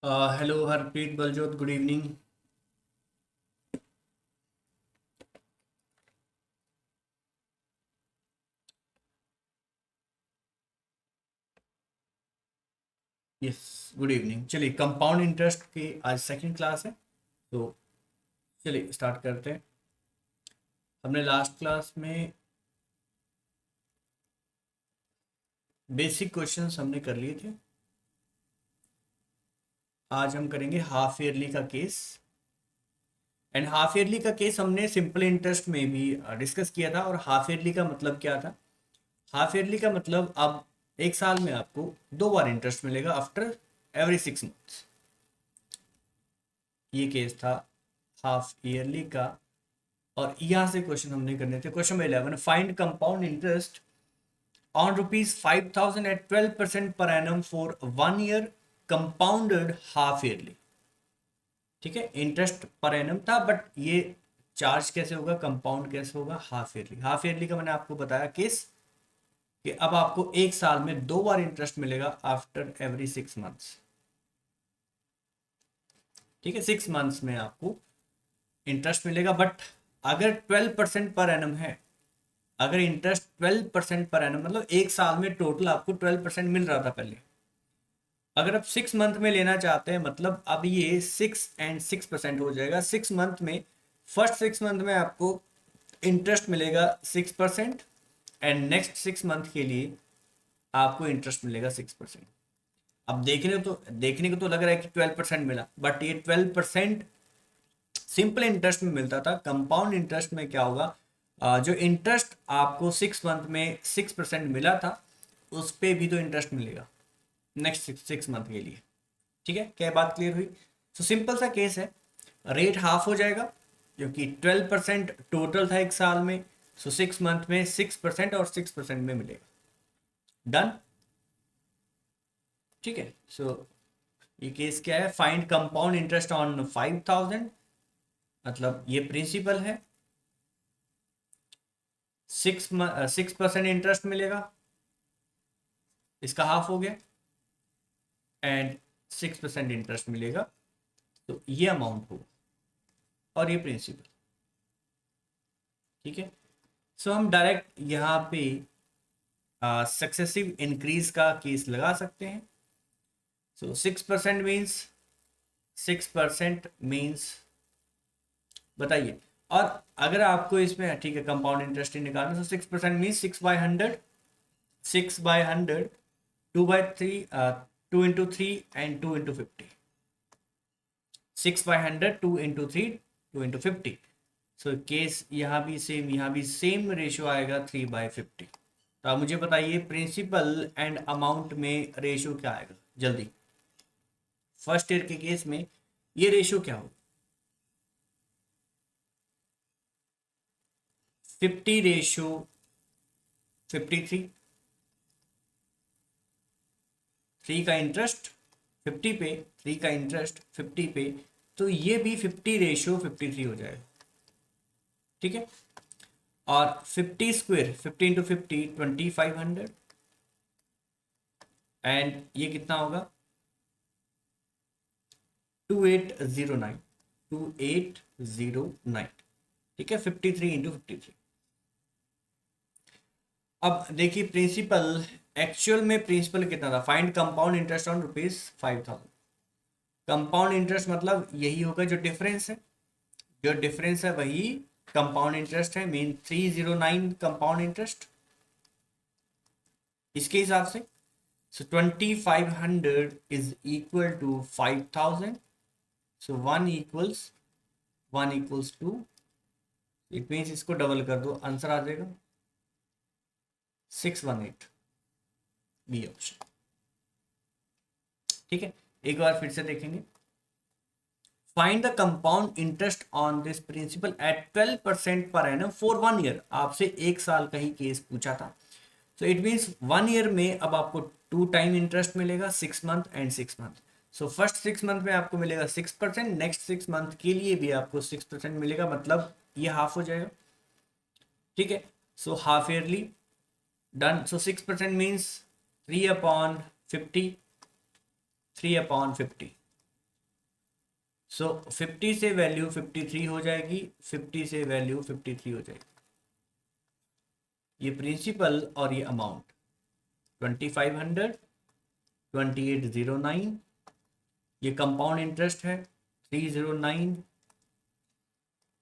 Hello Harpreet Baljot, good evening. Yes, good evening. चलिए, compound interest की आज सेकंड क्लास है, तो चलिए स्टार्ट करते हैं। हमने लास्ट क्लास में बेसिक क्वेश्चंस हमने कर लिए थे। आज हम करेंगे हाफ ईयरली का केस। एंड हाफ ईयरली का केस हमने सिंपल इंटरेस्ट में भी डिस्कस किया था। और हाफ ईयरली का मतलब क्या था? हाफ ईयरली का मतलब अब एक साल में आपको दो बार इंटरेस्ट मिलेगा आफ्टर एवरी 6 मंथ्स। ये केस था हाफ ईयरली का। और यहाँ से क्वेश्चन हमने करने थे। Question 11, find compound interest on ₹5,000 at 12% per annum for 1 year compounded half yearly. ठीक है, इंटरेस्ट पर एनम था, बट ये चार्ज कैसे होगा, कंपाउंड कैसे होगा? Half yearly. हाफ ईयरली का मैंने आपको बताया केस कि अब आपको एक साल में दो बार इंटरेस्ट मिलेगा आफ्टर एवरी 6 मंथ्स। ठीक है, 6 मंथ्स में आपको इंटरेस्ट मिलेगा, बट अगर 12% पर एनम है, अगर इंटरेस्ट 12% पर एनम मतलब एक साल में टोटल आपको 12% मिल रहा था पहले, अगर आप 6 मंथ में लेना चाहते हैं मतलब अब ये 6 एंड 6% हो जाएगा 6 मंथ में। फर्स्ट 6 मंथ में आपको इंटरेस्ट मिलेगा 6%, एंड नेक्स्ट 6 मंथ के लिए आपको इंटरेस्ट मिलेगा 6%। अब देखने को तो लग रहा है कि 12% मिला, बट ये 12% सिंपल इंटरेस्ट में मिलता था। कंपाउंड इंटरेस्ट में क्या होगा? जो इंटरेस्ट आपको 6 मंथ में 6% मिला था, उस पे भी तो इंटरेस्ट मिलेगा नेक्स्ट 6 मंथ के लिए। ठीक है, क्या बात क्लियर हुई? तो सिंपल सा केस है, रेट हाफ हो जाएगा क्योंकि 12% टोटल था एक साल में। सो 6 मंथ में 6% और 6% में मिलेगा। डन। ठीक है, सो ये केस क्या है? फाइंड कंपाउंड इंटरेस्ट ऑन 5,000, मतलब ये प्रिंसिपल है। 6% इंटरेस्ट मिलेगा, इसका हाफ हो गया, एंड 6% इंटरेस्ट मिलेगा, तो ये अमाउंट होगा और ये प्रिंसिपल। ठीक है, सो हम डायरेक्ट यहाँ पे सक्सेसिव इंक्रीज का केस लगा सकते हैं। सो 6% मीन्स बताइए। और अगर आपको इसमें ठीक है कंपाउंड इंटरेस्ट ही निकालना, तो 6% means 6/100, 6/100, 2/3, 2 into 3 and 2 into 50। 6/100, 2 into 3, 2 into 50। So case यहाँ भी सेम, यहाँ भी सेम रेशियो आएगा 3/50। तो आप मुझे बताइए प्रिंसिपल एंड अमाउंट में रेशियो क्या आएगा जल्दी। फर्स्ट ईयर के केस में ये रेशियो क्या होगा? 50/53। 3 का इंटरेस्ट 50 पे, 3 का इंटरेस्ट 50 पे, तो ये भी 50/53 हो जाएगा। ठीक है, और 50 स्क्वायर 50 into 50, 2500, एंड ये कितना होगा? 2809। 2809। ठीक है, 53 into 53। अब देखिए प्रिंसिपल, एक्चुअल में प्रिंसिपल कितना था? Find compound interest on ₹5,000। Compound interest मतलब यही होगा जो डिफरेंस है, जो डिफरेंस है वही कंपाउंड इंटरेस्ट है। मीन 309 कंपाउंड इंटरेस्ट इसके हिसाब से। So 2500 is equal to 5,000। So one equals two, it means इसको डबल कर दो, आंसर आ जाएगा 618। B option. ठीक है, एक बार फिर से देखेंगे। Find the compound interest on this principal at 12% per annum for 1 year. आपसे एक साल का ही केस पूछा था। सो इट मीन्स 1 ईयर में अब आपको 2 टाइम इंटरेस्ट मिलेगा, 6 month and 6 month. So first 6 month में आपको मिलेगा 6%, नेक्स्ट 6 मंथ के लिए भी आपको 6% मिलेगा, मतलब ये हाफ हो जाएगा। ठीक है, सो हाफ ईयरली डन। सो 6% मीन्स 3/50। 3/50। सो 50 से वैल्यू 53 हो जाएगी, 50 से वैल्यू 53 हो जाएगी। ये प्रिंसिपल और ये अमाउंट 2500, 2809, ये कंपाउंड इंटरेस्ट है 309।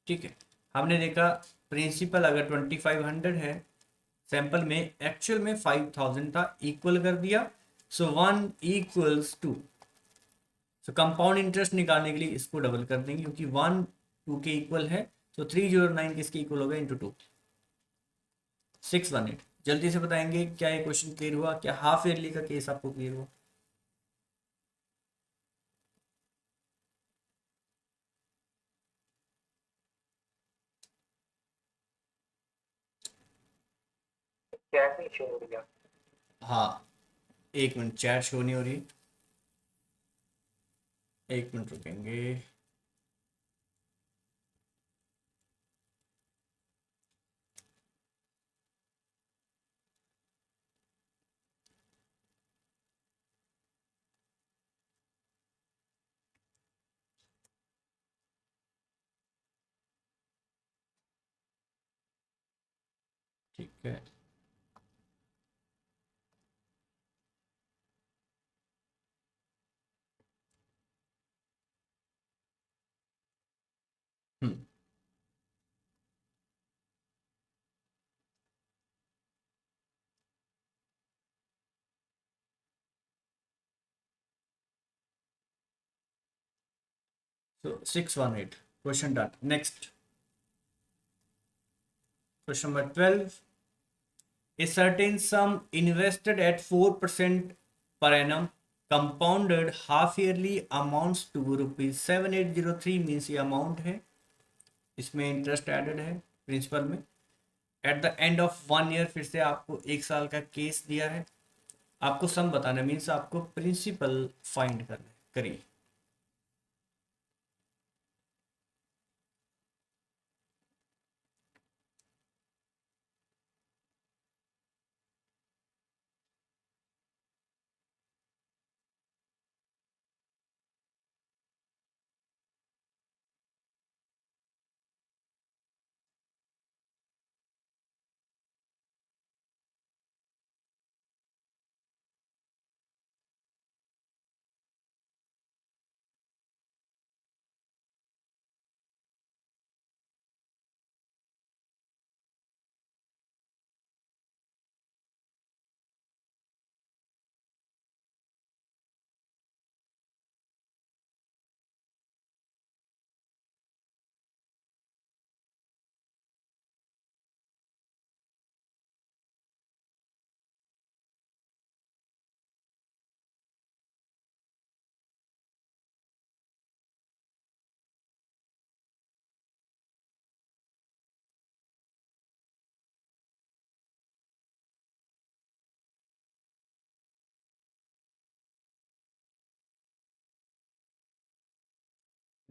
ठीक है, हमने देखा प्रिंसिपल अगर 2500 है, सैंपल में एक्चुअल में 5000 था, इक्वल कर दिया, सो 1 = 2। सो कंपाउंड इंटरेस्ट निकालने के लिए इसको डबल कर देंगे क्योंकि 1 2 के इक्वल है, तो 309 किसके इक्वल होगा, इंटू 2, 618। जल्दी से बताएंगे क्या ये क्वेश्चन क्लियर हुआ, क्या हाफ ईयरली का केस आपको क्लियर हुआ? कैसे शो हो गया? हाँ, एक मिनट, चैट शो नहीं हो रही, एक मिनट रुकेंगे। ठीक है, हम्म, so 618 question done. Next question number 12, a certain sum invested at 4% per annum compounded half yearly amounts to rupees 7803, means ये अमाउंट है, इसमें इंटरेस्ट एडेड है प्रिंसिपल में। At the end of 1 year, फिर से आपको 1 साल का केस दिया है, आपको सम बताना, मीन्स आपको प्रिंसिपल फाइंड करना है, करिए।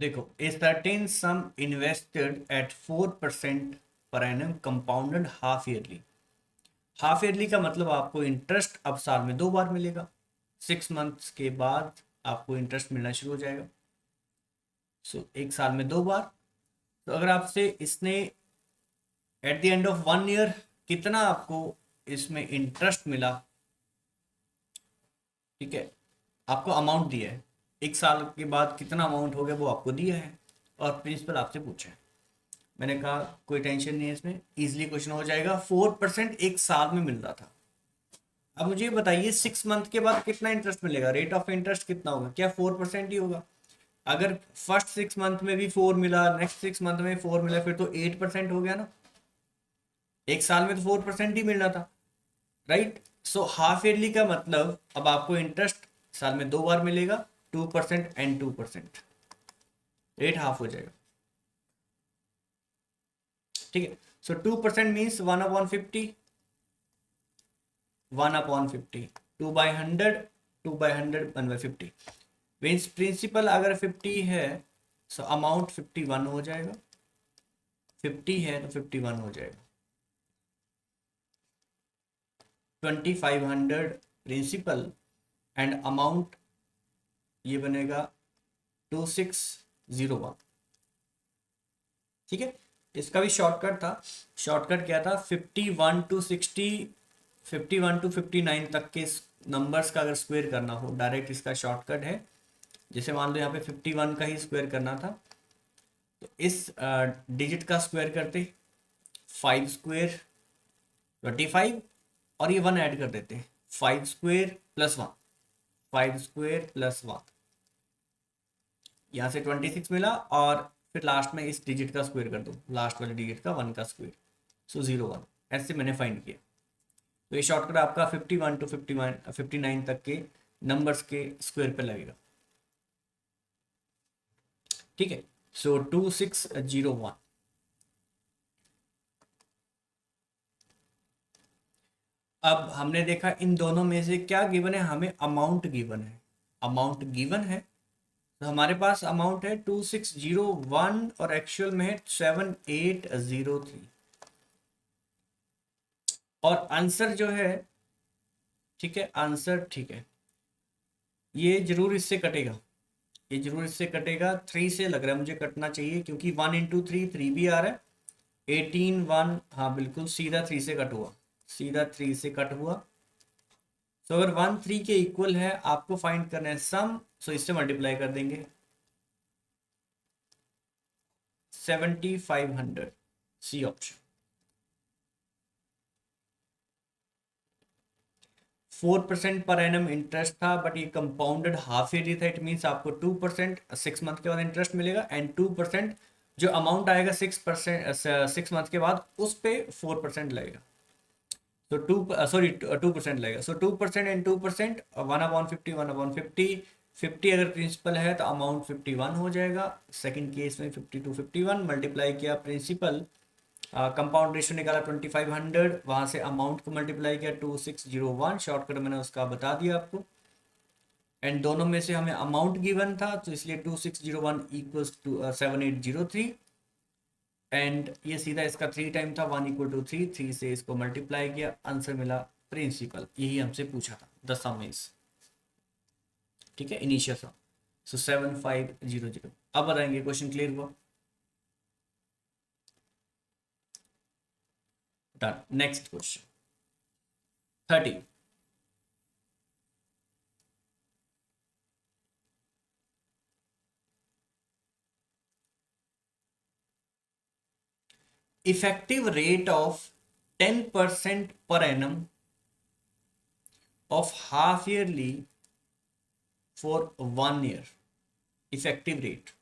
देखो, ए certain some invested at 4% per annum compounded half yearly. Half yearly का मतलब आपको इंटरेस्ट अब साल में 2 बार मिलेगा, 6 मंथ्स के बाद आपको इंटरेस्ट मिलना शुरू हो जाएगा। सो 1 साल में 2 बार। तो अगर आपसे इसने at the end of 1 year कितना आपको इसमें इंटरेस्ट मिला, ठीक है, आपको अमाउंट दिया है, 1 साल के बाद कितना अमाउंट हो गया वो आपको दिया है, और प्रिंसिपल आपसे पूछा है। मैंने कहा कोई टेंशन नहीं है, इसमें इजीली क्वेश्चन हो जाएगा। 4% 1 साल में मिल रहा था। अब मुझे ये बताइए 6 मंथ के बाद कितना इंटरेस्ट मिलेगा, रेट ऑफ इंटरेस्ट कितना होगा, क्या 4% ही होगा? अगर फर्स्ट 6 मंथ में भी 4 मिला, नेक्स्ट 6 मंथ में 4 मिला, फिर तो 8% हो गया ना। 1 साल में तो 4% ही मिलना था, राइट। सो हाफ ईयरली का मतलब अब आपको इंटरेस्ट साल में 2 बार मिलेगा, 2% एंड 2%, रेट हाफ हो जाएगा। ठीक है, सो 2% मीन्स 1/50, 1/50, 2/100, 2/100, 1/50, मीन्स प्रिंसिपल अगर 50 है, सो अमाउंट 51 हो जाएगा, 50 है तो 51 हो जाएगा। 2500 प्रिंसिपल एंड अमाउंट ये बनेगा 26 01। ठीक है, इसका भी शॉर्टकट था। शॉर्टकट क्या था, 51 टू 60, 51 टू 59 तक के नंबर्स का अगर स्क्वायर करना हो, डायरेक्ट इसका शॉर्टकट है। जैसे मान लो यहाँ पे 51 का ही स्क्वायर करना था, तो इस डिजिट का स्क्वायर करते, 5 स्क्वायर 25, और ये 1 ऐड कर देते, 5 स्क्वायर प्लस 1, 5 स्क्वायर प्लस 1, यहाँ से 26 मिला, और फिर लास्ट में इस डिजिट का स्क्वायर कर दो, लास्ट वाले डिजिट का 1 का स्क्वायर, सो 01। ऐसे मैंने फाइंड किया। तो ये शॉर्टकट आपका 51 टू 59 तक के नंबर्स के स्क्वायर पे लगेगा। ठीक है, सो 2601। अब हमने देखा इन दोनों में से क्या गिवन है, हमें अमाउंट गिवन है। अमाउंट गिवन है तो हमारे पास अमाउंट है 2601 और एक्चुअल में है 7803, और आंसर जो है, ठीक है, आंसर ठीक है, ये जरूर इससे कटेगा, ये जरूर इससे कटेगा। 3 से लग रहा है मुझे कटना चाहिए, क्योंकि 1 इंटू 3 3 भी आ रहा है, 18 1, हाँ बिल्कुल सीधा 3 से कट हुआ, सीधा 3 से कट हुआ। सो अगर 1 3 के इक्वल है, आपको फाइंड करना है सम, सो इससे मल्टीप्लाई कर देंगे, 7500, सी ऑप्शन। 4% पर एनम इंटरेस्ट था, बट ये कंपाउंडेड हाफ ईयरली था, इट मीन्स आपको 2% 6 मंथ के बाद इंटरेस्ट मिलेगा, एंड 2% जो अमाउंट आएगा 6 मंथ के बाद, उस पे 4% लगेगा। तो 2% लगेगा, सो 2% एंड 2%, 1/50, 1/50, 50 अगर प्रिंसिपल है तो अमाउंट 51 हो जाएगा। सेकंड केस में 52 51 मल्टीप्लाई किया प्रिंसिपल, कंपाउंड रेशियो निकाला 2500, वहां से अमाउंट को मल्टीप्लाई किया 2601, शॉर्टकट मैंने उसका बता दिया आपको। एंड दोनों में से हमें अमाउंट गिवन था, तो इसलिए 2601 इक्वल्स टू 7803, एंड ये सीधा इसका 3 टाइम था, 1 इक्वल टू 3, 3 से इसको मल्टीप्लाई किया, आंसर मिला प्रिंसिपल। यही हमसे पूछा था द सम इज, ठीक है, इनिशियल सम। सो 7500। अब बताएंगे, क्वेश्चन क्लियर हुआ? Done. Next question 30। effective rate of 10% per annum of half yearly for 1 year, effective rate।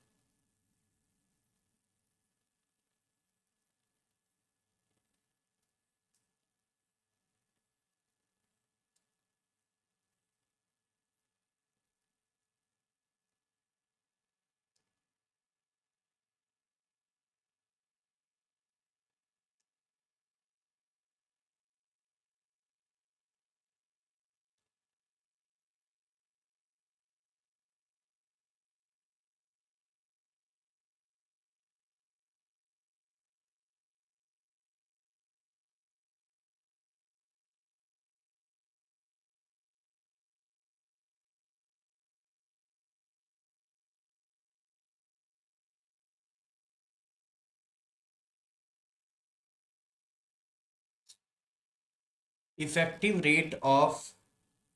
effective rate of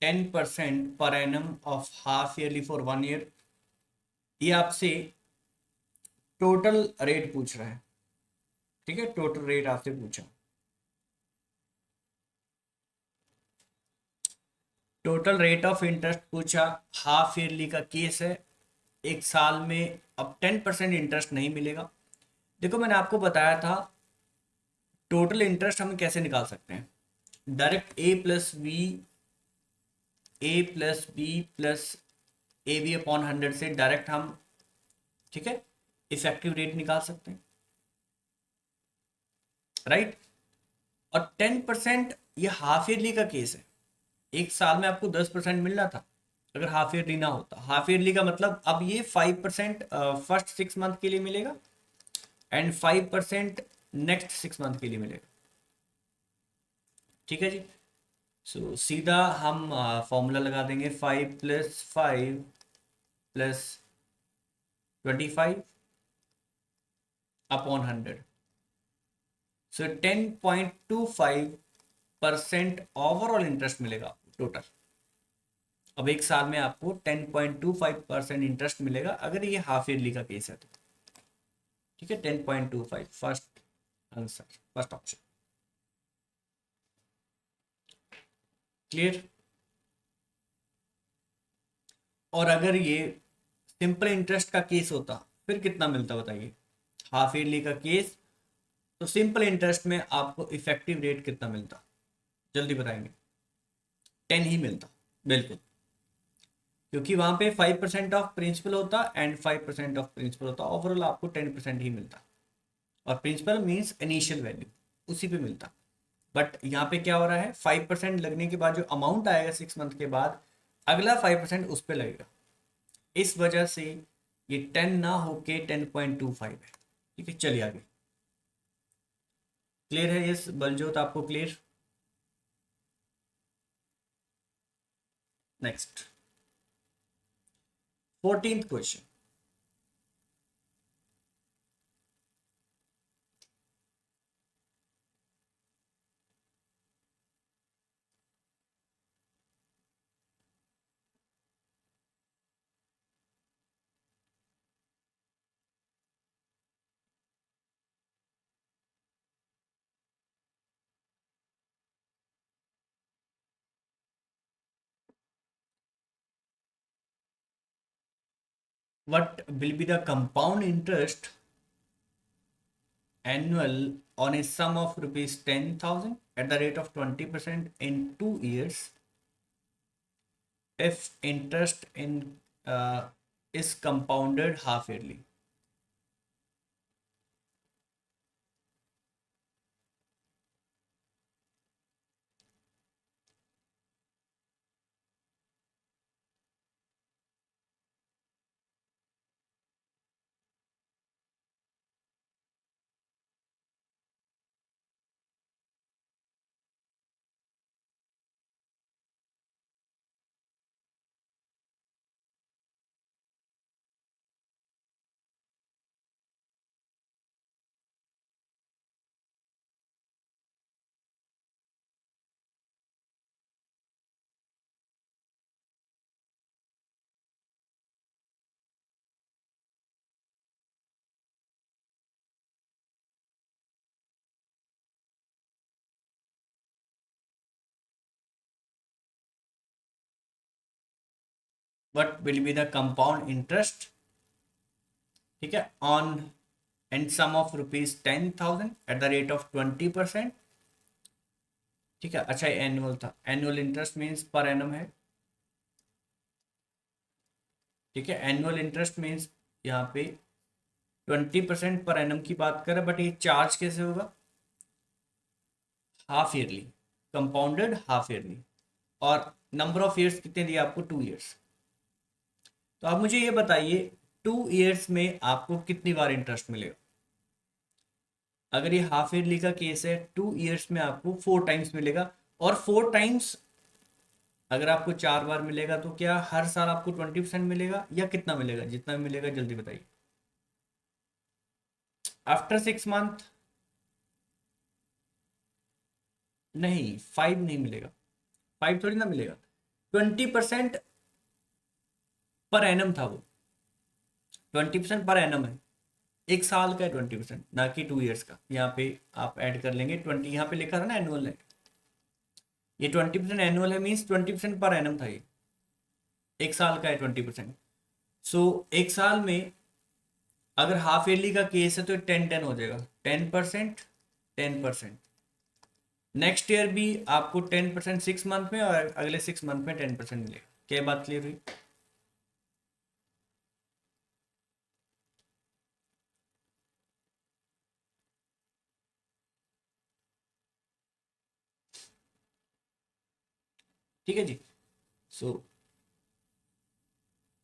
10% per annum of half yearly for 1 year, ये आपसे total rate पूछ रहा है। ठीक है, टोटल रेट आपसे पूछा, टोटल रेट ऑफ इंटरेस्ट पूछा, हाफ ईयरली का केस है, एक साल में अब 10% इंटरेस्ट नहीं मिलेगा। देखो मैंने आपको बताया था टोटल इंटरेस्ट हम कैसे निकाल सकते हैं, direct A plus B plus A B upon 100 से डायरेक्ट हम, ठीक है, इफेक्टिव रेट निकाल सकते हैं, राइट। और 10% ये हाफ ईयरली का केस है, एक साल में आपको 10% मिलना था, अगर हाफ ईयरली ना होता। हाफ ईयरली का मतलब अब ये 5% फर्स्ट 6 मंथ के लिए मिलेगा, एंड 5% नेक्स्ट 6 मंथ के लिए मिलेगा। ठीक है जी, सो सीधा हम फॉर्मूला लगा देंगे, 5 + 5 + 25 अपॉन 100, सो 10.25% ओवरऑल इंटरेस्ट मिलेगा आपको टोटल। अब एक साल में आपको 10.25% इंटरेस्ट मिलेगा अगर ये हाफ ईयरली का केस है तो। ठीक है, 10.25 first answer, first option. Clear. और अगर ये सिंपल इंटरेस्ट का केस होता फिर कितना मिलता बताइए। हाफ ईयरली का केस तो सिंपल इंटरेस्ट में आपको इफेक्टिव रेट कितना मिलता, जल्दी बताएंगे। 10 ही मिलता, बिल्कुल, क्योंकि वहां पे 5% ऑफ प्रिंसिपल होता एंड 5% ऑफ प्रिंसिपल होता, ओवरऑल आपको 10% ही मिलता। और प्रिंसिपल मीन्स इनिशियल वैल्यू, उसी पे मिलता। बट यहाँ पे क्या हो रहा है, 5% लगने के बाद जो अमाउंट आएगा 6 मंथ के बाद, अगला 5% उस पर लगेगा। इस वजह से ये 10 ना होके 10.25 है। ठीक है, चलिए आगे। क्लियर है इस बलजोत, आपको clear. Next 14th question. What will be the compound interest annual on a sum of rupees 10,000 at the rate of 20% in 2 years if interest in is compounded half yearly? What will be the compound interest, ठीक है, on and sum of rupees 10,000 at the rate of 20%? ठीक है, अच्छा annual था, annual interest means per annum है। ठीक है, annual interest means यहाँ पे 20% पर एनम की बात करें, बट ये चार्ज कैसे होगा, half yearly, compounded half yearly. और नंबर ऑफ ईयर्स कितने दिए आपको, 2 ईयर्स। तो आप मुझे ये बताइए 2 ईयर्स में आपको कितनी बार इंटरेस्ट मिलेगा। अगर ये हाफ ईयरली का केस है, 2 ईयर्स में आपको 4 टाइम्स मिलेगा। और 4 टाइम्स अगर आपको 4 बार मिलेगा तो क्या हर साल आपको 20% मिलेगा या कितना मिलेगा, जितना भी मिलेगा जल्दी बताइए। आफ्टर 6 मंथ नहीं, 5 नहीं मिलेगा, 5 थोड़ी ना मिलेगा, 20% पर एनम था वो, 20% पर एनम है। एक साल का है 20%, ना कि 2 ईयर्स का। यहाँ पे आप ऐड कर लेंगे 20, यहाँ पे लिखा था ना एनुअल है, ये 20% एनुअल है, मीन्स 20% पर एनम था ये। एक साल का है 20%। सो एक साल में अगर हाफ ईयरली का केस है तो 10-10 हो जाएगा, 10%, 10%। नेक्स्ट ईयर भी आपको 10% 6 मंथ में, और अगले 6 मंथ में 10% मिलेगा। क्या बात क्लियर हुई। ठीक है जी। सो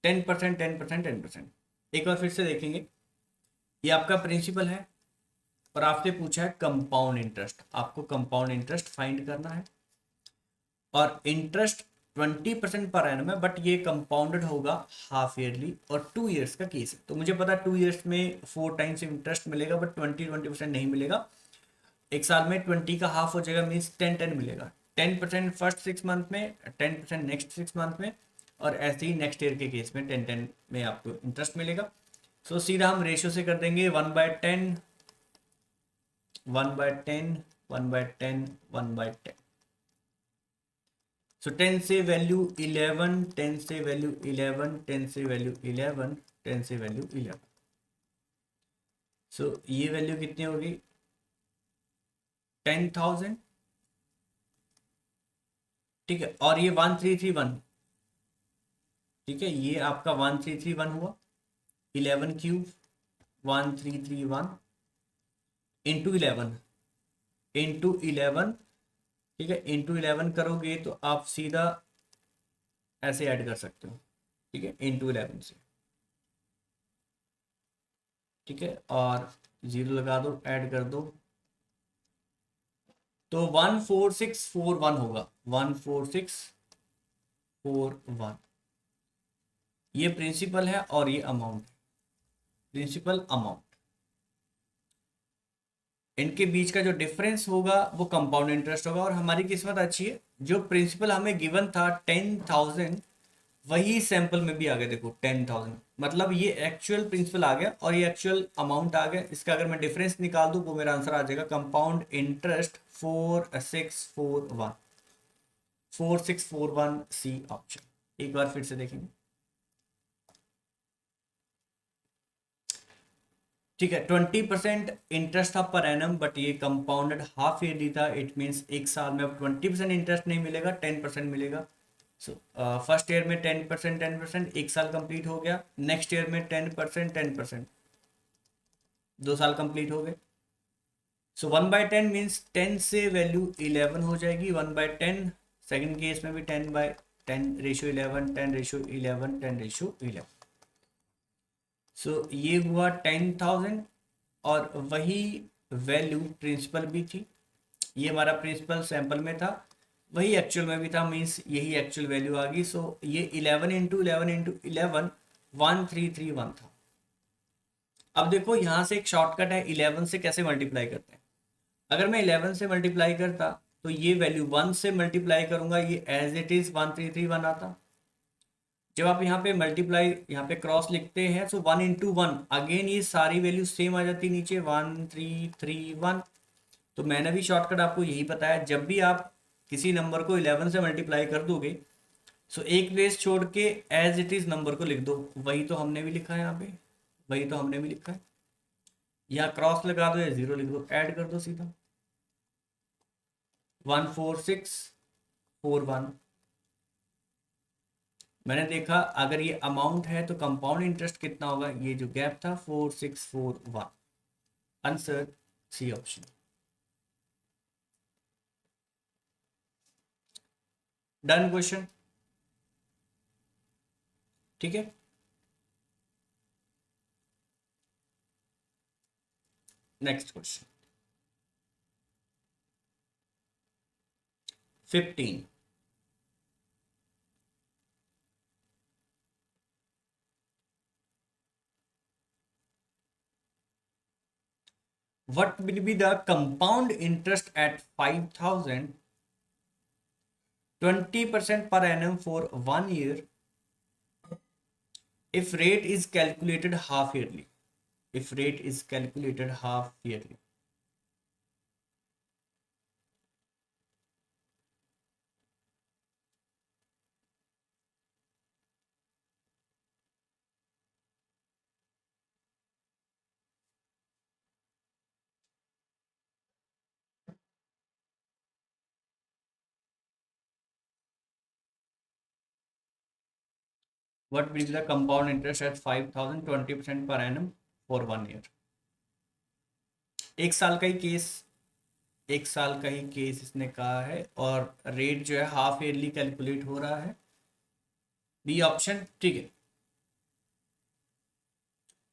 10%, 10%, 10%। एक बार फिर से देखेंगे, ये आपका प्रिंसिपल है और आपसे पूछा है कंपाउंड इंटरेस्ट, आपको कंपाउंड इंटरेस्ट फाइंड करना है। और इंटरेस्ट 20% पर एनम है, बट ये कंपाउंडेड होगा हाफ ईयरली और 2 ईयर्स का केस है। तो मुझे पता है 2 ईयर्स में 4 टाइम्स इंटरेस्ट मिलेगा, बट 20% नहीं मिलेगा। एक साल में 20 का हाफ हो जाएगा, मीन्स 10 मिलेगा। 10% फर्स्ट 6 मंथ में, 10% नेक्स्ट 6 मंथ में, और ऐसे ही नेक्स्ट ईयर के केस में 10 में आपको इंटरेस्ट मिलेगा। सो सीधा हम रेशियो से कर देंगे 1/10, 1/10, 1/10, 1/10। सो 10 से वैल्यू 11, 10 से वैल्यू 11, 10 से वैल्यू 11, 10 से वैल्यू 11। सो ये वैल्यू कितनी होगी? 10,000। ठीक है, और ये 1331। ठीक है, ये आपका 1331 हुआ। 11³ 1331 इंटू 11, इंटू 11। ठीक है, इंटू 11 करोगे तो आप सीधा ऐसे ऐड कर सकते हो। ठीक है, इंटू 11 से। ठीक है, और 0 लगा दो, ऐड कर दो, तो 14641 होगा। 14641 ये प्रिंसिपल है और ये अमाउंट, प्रिंसिपल अमाउंट। इनके बीच का जो डिफरेंस होगा वो कंपाउंड इंटरेस्ट होगा। और हमारी किस्मत अच्छी है, जो प्रिंसिपल हमें गिवन था 10,000, वही सैंपल में भी आ गया। देखो 10,000 मतलब ये एक्चुअल प्रिंसिपल आ गया और ये एक्चुअल अमाउंट आ गया। इसका अगर मैं डिफरेंस निकाल दूं वो मेरा आंसर आ जाएगा कंपाउंड इंटरेस्ट 4641, 4641 सी ऑप्शन। एक बार फिर से देखेंगे। ठीक है, 20% इंटरेस्ट था पर एनम, बट ये कंपाउंडेड हाफ ईयरली था। इट मीन्स एक साल में अब 20% इंटरेस्ट नहीं मिलेगा, 10% मिलेगा। सो फर्स्ट ईयर में 10%, 10%, एक साल कंप्लीट हो गया। नेक्स्ट ईयर में 10%, 10%, 2 साल कंप्लीट हो गए। सो 1/10 मीन्स 10 से वैल्यू 11 हो जाएगी। 1/10, सेकेंड केस में भी 10/10 रेशियो 11, 10/11, 10/11। सो ये हुआ 10,000, और वही वैल्यू प्रिंसिपल भी थी। ये हमारा प्रिंसिपल सैंपल में था, वही एक्चुअल में भी था, मीन्स यही एक्चुअल वैल्यू आ गई। सो ये 11 इंटू 11 इंटू 11 1331 था। अब देखो यहाँ से एक शॉर्टकट है, 11 से कैसे मल्टीप्लाई करते हैं। अगर मैं 11 से मल्टीप्लाई करता तो ये वैल्यू 1 से मल्टीप्लाई करूंगा, ये एज इट इज 1331 आता। जब आप यहाँ पे मल्टीप्लाई, यहाँ पे क्रॉस लिखते हैं, सो 1 इंटू 1, अगेन ये सारी वैल्यू सेम आ जाती नीचे 1331। तो मैंने भी शॉर्टकट आपको यही बताया, जब भी आप किसी नंबर को 11 से मल्टीप्लाई कर दोगे, सो एक प्लेस छोड़ के एज इट इज नंबर को लिख दो। वही तो हमने भी लिखा है यहाँ पे, वही तो हमने भी लिखा है। यहाँ क्रॉस लगा दो या 0 लिख दो, ऐड कर दो सीधा 14641। मैंने देखा अगर ये अमाउंट है तो कंपाउंड इंटरेस्ट कितना होगा, ये जो गैप था 4641। Answer C option. Done question. ठीक है, next question 15। What will be the compound interest at 5,000, 20% per annum for 1 year if rate is calculated half yearly? If rate is calculated half yearly. What will be the compound interest at 5,000, 20% per annum for 1 year? एक साल का ही case, एक साल का ही case इसने कहा है, और रेट जो है हाफ ईयरली कैलकुलेट हो रहा है। B option. ठीक है,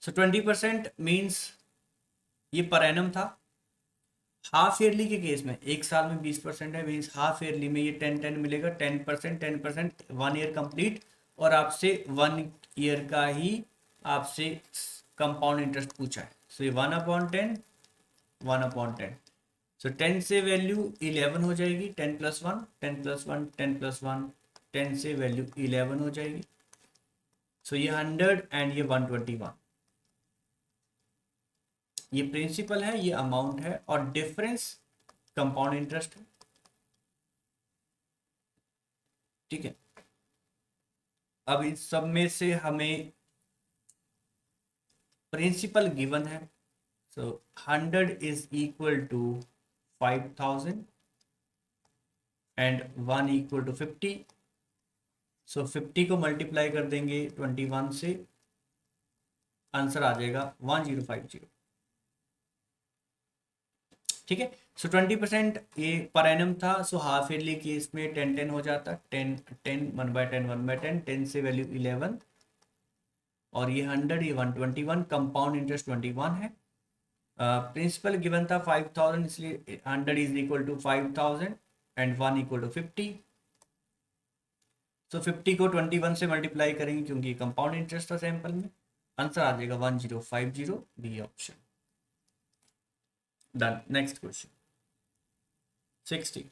सो 20% मीन्स ये पर एनम था, हाफ ईयरली के केस में एक साल में 20% है, मीन्स हाफ ईयरली में ये 10 मिलेगा, 10%, 10%, 1 ईयर कंप्लीट, और आपसे 1 ईयर का ही आपसे कंपाउंड इंटरेस्ट पूछा है। सो ये 1/10, 1/10। सो 10 से वैल्यू 11 हो जाएगी, 10+1, 10+1, 10+1, 10 से वैल्यू 11 हो जाएगी। सो ये 100 एंड ये 121, ये प्रिंसिपल है, ये अमाउंट है, और डिफरेंस कंपाउंड इंटरेस्ट है। ठीक है, अब इस सब में से हमें प्रिंसिपल गिवन है। So 100 is equal to 5000 and 1 equal to 50। So 50 को मल्टीप्लाई कर देंगे 21 से, आंसर आ जाएगा 1050। ठीक है, सो 20% ये पर एनम था। सो हाफ ईयरली केस में 10 हो जाता, 10 1/10 1/10, 10 से वैल्यू 11, और ये 100, ये 121, कंपाउंड इंटरेस्ट 21 है। प्रिंसिपल गिवन था 5000, इसलिए 100 is equal to 5000 and 1 equal to 50। So 50 को 21 से मल्टीप्लाई करेंगे क्योंकि कंपाउंड इंटरेस्ट था सैंपल में, आंसर आ जाएगा 1050, B option. Done, next question 60।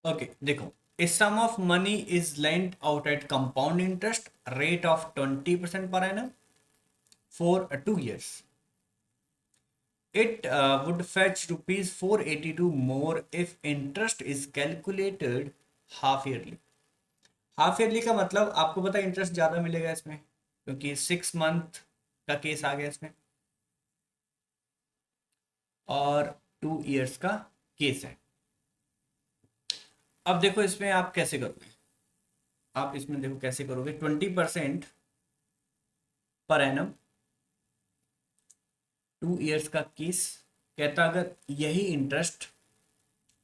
Okay, देखो, a sum of money is lent out at compound interest rate of 20% per annum for 2 years. It would fetch rupees 482 more if interest is calculated half yearly. Half yearly का मतलब आपको पता है interest ज़्यादा मिलेगा इसमें, क्योंकि 6 मंथ का केस आ गया इसमें, और 2 इयर्स का केस है। अब देखो इसमें आप कैसे करोगे, आप इसमें देखो कैसे करोगे। 20% पर एनम, 2 इयर्स का केस कहता, अगर यही इंटरेस्ट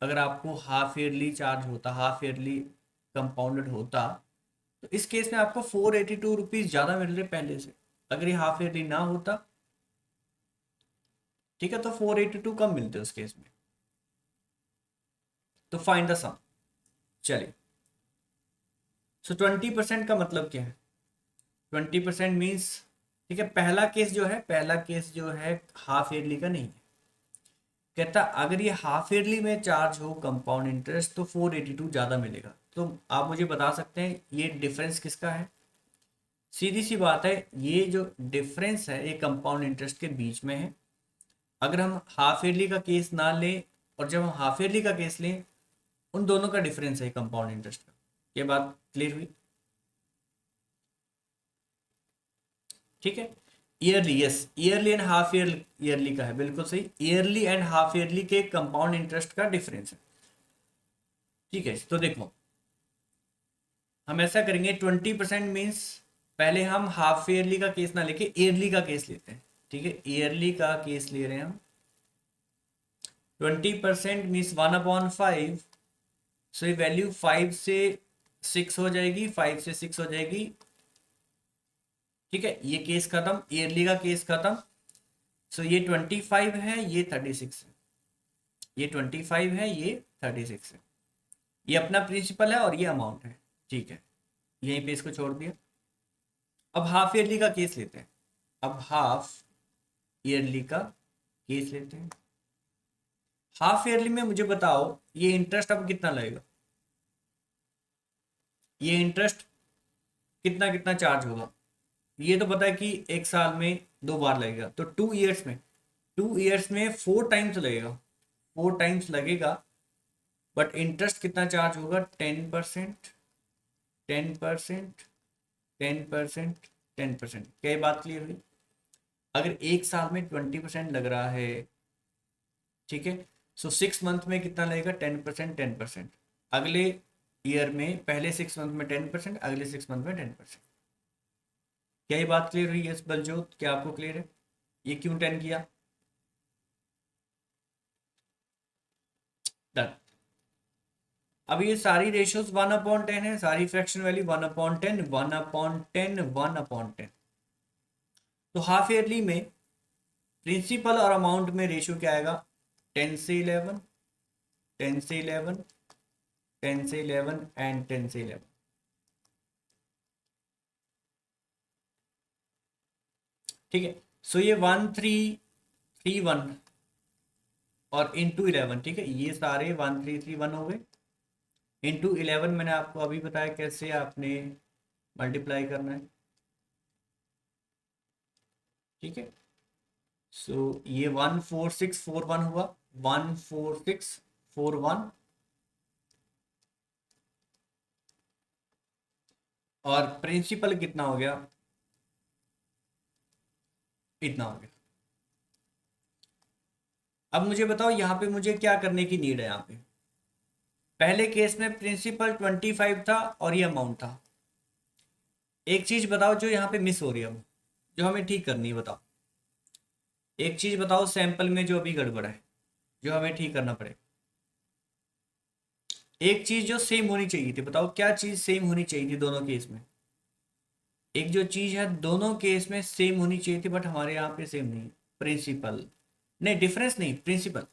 अगर आपको हाफ ईयरली चार्ज होता, हाफ ईयरली कंपाउंडेड होता, तो इस केस में आपको 482 रुपीज़ ज़्यादा मिल रहे पहले से। अगर ये हाफ ईयरली ना होता, ठीक है, तो 482 कम मिलते उस केस में। तो फाइंड द सम। चलिए, सो 20% का मतलब क्या है? 20% मीन्स, ठीक है, पहला केस जो है, पहला केस जो है हाफ ईयरली का नहीं है। कहता अगर ये हाफ ईयरली में चार्ज हो कंपाउंड इंटरेस्ट तो 482 ज़्यादा मिलेगा। तो आप मुझे बता सकते हैं ये डिफरेंस किसका है? सीधी सी बात है, ये जो डिफरेंस है ये कंपाउंड इंटरेस्ट के बीच में है। अगर हम हाफ ईयरली का केस ना लें और जब हम हाफ ईयरली का केस लें, उन दोनों का डिफरेंस है कंपाउंड इंटरेस्ट का। ये बात क्लियर हुई? ठीक है, yearly, yes, yearly and half yearly का है, बिल्कुल सही। ईयरली एंड हाफ ईयरली के कंपाउंड इंटरेस्ट का डिफरेंस है। ठीक है, तो देखो हम ऐसा करेंगे, 20% मीन्स पहले हम हाफ ईयरली का केस ना लेके ईयरली का केस लेते हैं। ठीक है, ईयरली का केस ले रहे हैं हम। 20% मीन्स 1/5। सो ये वैल्यू 5 से 6 हो जाएगी, 5 से 6 हो जाएगी। ठीक है, ये केस खत्म, ईयरली का केस खत्म। सो ये 25 है, ये 36 है, ये 25 है, ये 36 है। ये अपना प्रिंसिपल है और ये अमाउंट है, ठीक है। यहीं पे इसको छोड़ दिया। अब हाफ ईयरली का केस लेते हैं। अब हाफ ईयरली का केस लेते हैं। हाफ ईयरली में मुझे बताओ ये इंटरेस्ट अब कितना लगेगा, ये इंटरेस्ट कितना कितना चार्ज होगा। ये तो पता है कि एक साल में 2 बार लगेगा, तो 2 ईयर्स में, 2 ईयर्स में 4 टाइम्स लगेगा, 4 टाइम्स लगेगा। बट इंटरेस्ट कितना चार्ज होगा, 10%, 10%, 10%, 10%। क्या ये बात क्लियर हुई? अगर एक साल में 20% लग रहा है, ठीक है, सो 6 मंथ में कितना लगेगा, 10%, 10%। अगले ईयर में, पहले 6 मंथ में 10%, अगले 6 मंथ में 10%। क्या ये बात क्लियर हुई? यस बलजोत, क्या आपको क्लियर है ये क्यों 10 किया? डन। अब ये सारी रेशियोज 1/10 है, सारी फ्रैक्शन वैल्यू 1/10, 1/10, 1/10। तो हाफ ईयरली में प्रिंसिपल और अमाउंट में रेशियो क्या आएगा, 10 से 11, 10 से 11, 10 से 11 एंड 10 से 11। ठीक है, सो ये 1331 और इंटू 11, ठीक है, ये सारे 1331 हो गए। इंटू 11 मैंने आपको अभी बताया कैसे आपने मल्टीप्लाई करना है, ठीक है। सो ये 14641 हुआ, 14641। और प्रिंसिपल कितना हो गया, इतना हो गया। अब मुझे बताओ यहाँ पे मुझे क्या करने की नीड है। यहाँ पे पहले केस में प्रिंसिपल 25 था और ये अमाउंट था। एक चीज बताओ जो यहाँ पे मिस हो रही है, अब जो हमें ठीक करनी है, बताओ एक चीज बताओ सैंपल में जो अभी गड़बड़ है, जो हमें ठीक करना पड़ेगा। एक चीज जो सेम होनी चाहिए थी, बताओ क्या चीज सेम होनी चाहिए थी दोनों केस में। एक जो चीज है दोनों केस में सेम होनी चाहिए थी, बट हमारे यहाँ पे सेम नहीं। प्रिंसिपल नहीं, डिफरेंस नहीं, प्रिंसिपल।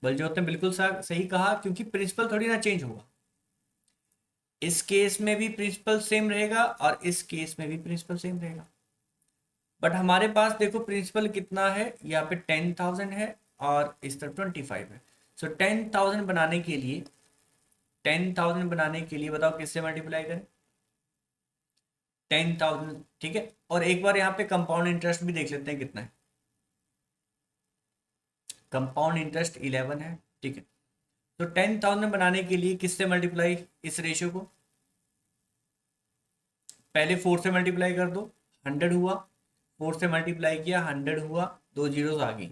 बलजोत ने बिल्कुल सही कहा, क्योंकि प्रिंसिपल थोड़ी ना चेंज होगा। इस केस में भी प्रिंसिपल सेम रहेगा और इस केस में भी प्रिंसिपल सेम रहेगा। बट हमारे पास देखो प्रिंसिपल कितना है, यहाँ पे 10,000 है और इस तरफ 25 है। सो 10,000 बनाने के लिए, 10,000 बनाने के लिए बताओ किससे मल्टीप्लाई करें, 10,000, ठीक है। और एक बार यहाँ पे कंपाउंड इंटरेस्ट भी देख लेते हैं कितना है। कंपाउंड इंटरेस्ट 11 है, ठीक है। तो 10,000 बनाने के लिए किससे मल्टीप्लाई, इस रेशियो को पहले 4 से मल्टीप्लाई कर दो, 100 हुआ। 4 से मल्टीप्लाई किया, 100 हुआ, 2 जीरोस आ गई।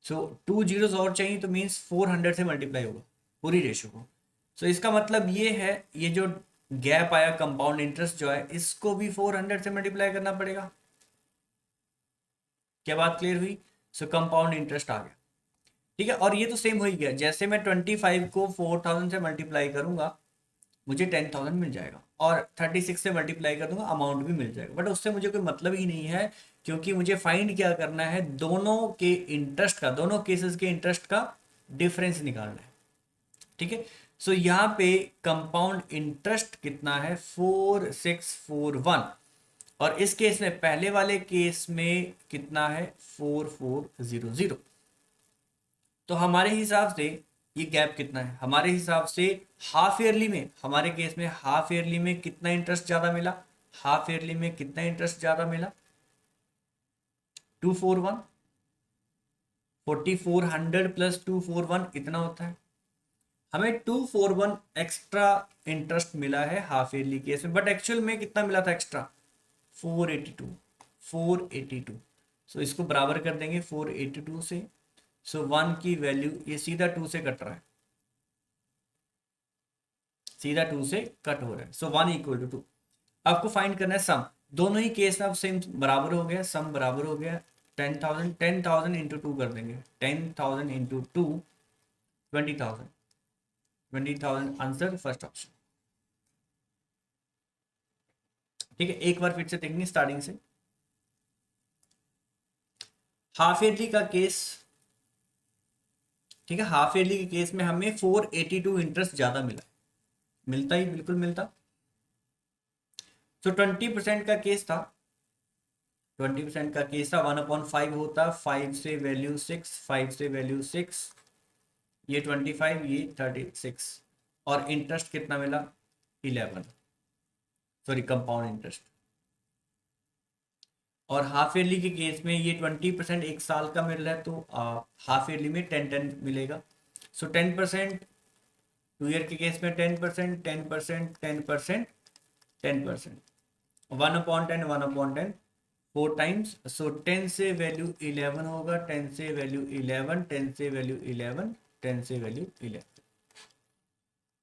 सो 2 जीरोस और चाहिए, तो मीन्स 400 से मल्टीप्लाई होगा पूरी रेशियो को। सो इसका मतलब ये है, ये जो गैप आया कंपाउंड इंटरेस्ट जो है, इसको भी 400 से मल्टीप्लाई करना पड़ेगा। क्या बात क्लियर हुई? सो कंपाउंड इंटरेस्ट आ गया, ठीक है। और ये तो सेम हो ही गया, जैसे मैं 25 को 4,000 से मल्टीप्लाई करूंगा मुझे 10,000 मिल जाएगा, और 36 से मल्टीप्लाई कर दूंगा अमाउंट भी मिल जाएगा। बट उससे मुझे कोई मतलब ही नहीं है, क्योंकि मुझे फाइंड क्या करना है, दोनों के इंटरेस्ट का, दोनों केसेस के इंटरेस्ट का डिफरेंस निकालना है, ठीक है। सो यहाँ पे कंपाउंड इंटरेस्ट कितना है, 4641। और इस केस में, पहले वाले केस में कितना है, 4400। तो हमारे हिसाब से ये गैप कितना है, हमारे हिसाब से हाफ ईयरली में, हमारे केस में हाफ ईयरली में कितना इंटरेस्ट ज़्यादा मिला, हाफ ईयरली में कितना इंटरेस्ट ज़्यादा मिला, 241, 4400 प्लस 241 इतना होता है। हमें 241 एक्स्ट्रा इंटरेस्ट मिला है हाफ ईयरली केस में, बट एक्चुअल में कितना मिला था एक्स्ट्रा, 482, 482। सो इसको बराबर कर देंगे 482 से। सो 1 की वैल्यू, ये सीधा 2 से कट रहा है, सीधा 2 से कट हो रहा है। सो 1 = 2। आपको फाइंड करना है सम, दोनों ही केस में अब सेम बराबर हो गया, सम बराबर हो गया। 10,000, 10,000 इंटू 2 कर देंगे, 10,000 इंटू 2, 20,000, 20,000 आंसर फर्स्ट ऑप्शन, ठीक है। एक बार फिर से देखेंगे स्टार्टिंग से। हाफ ईयरली का केस, ठीक है, हाफ ईयरली के केस में हमें 482 इंटरेस्ट ज्यादा मिला, मिलता ही बिल्कुल मिलता। तो 20% का केस था, 20% का केस था, 1/5 होता, 5 से वैल्यू 6, 5 से वैल्यू 6, ये 25, ये 36, और इंटरेस्ट कितना मिला 11, सॉरी कंपाउंड इंटरेस्ट। और हाफ ईयरली के केस में ये 20% एक साल का मिल रहा है, तो हाफ ईयरली में 10 मिलेगा। सो 10%, 2 ईयर के केस में 10%, 10%, 10%, 10%, 1/10, 1/10, 4 टाइम्स। सो 10 से वैल्यू 11 होगा, 10 से वैल्यू 11, 10 से वैल्यू 11, 10 से वैल्यू 11।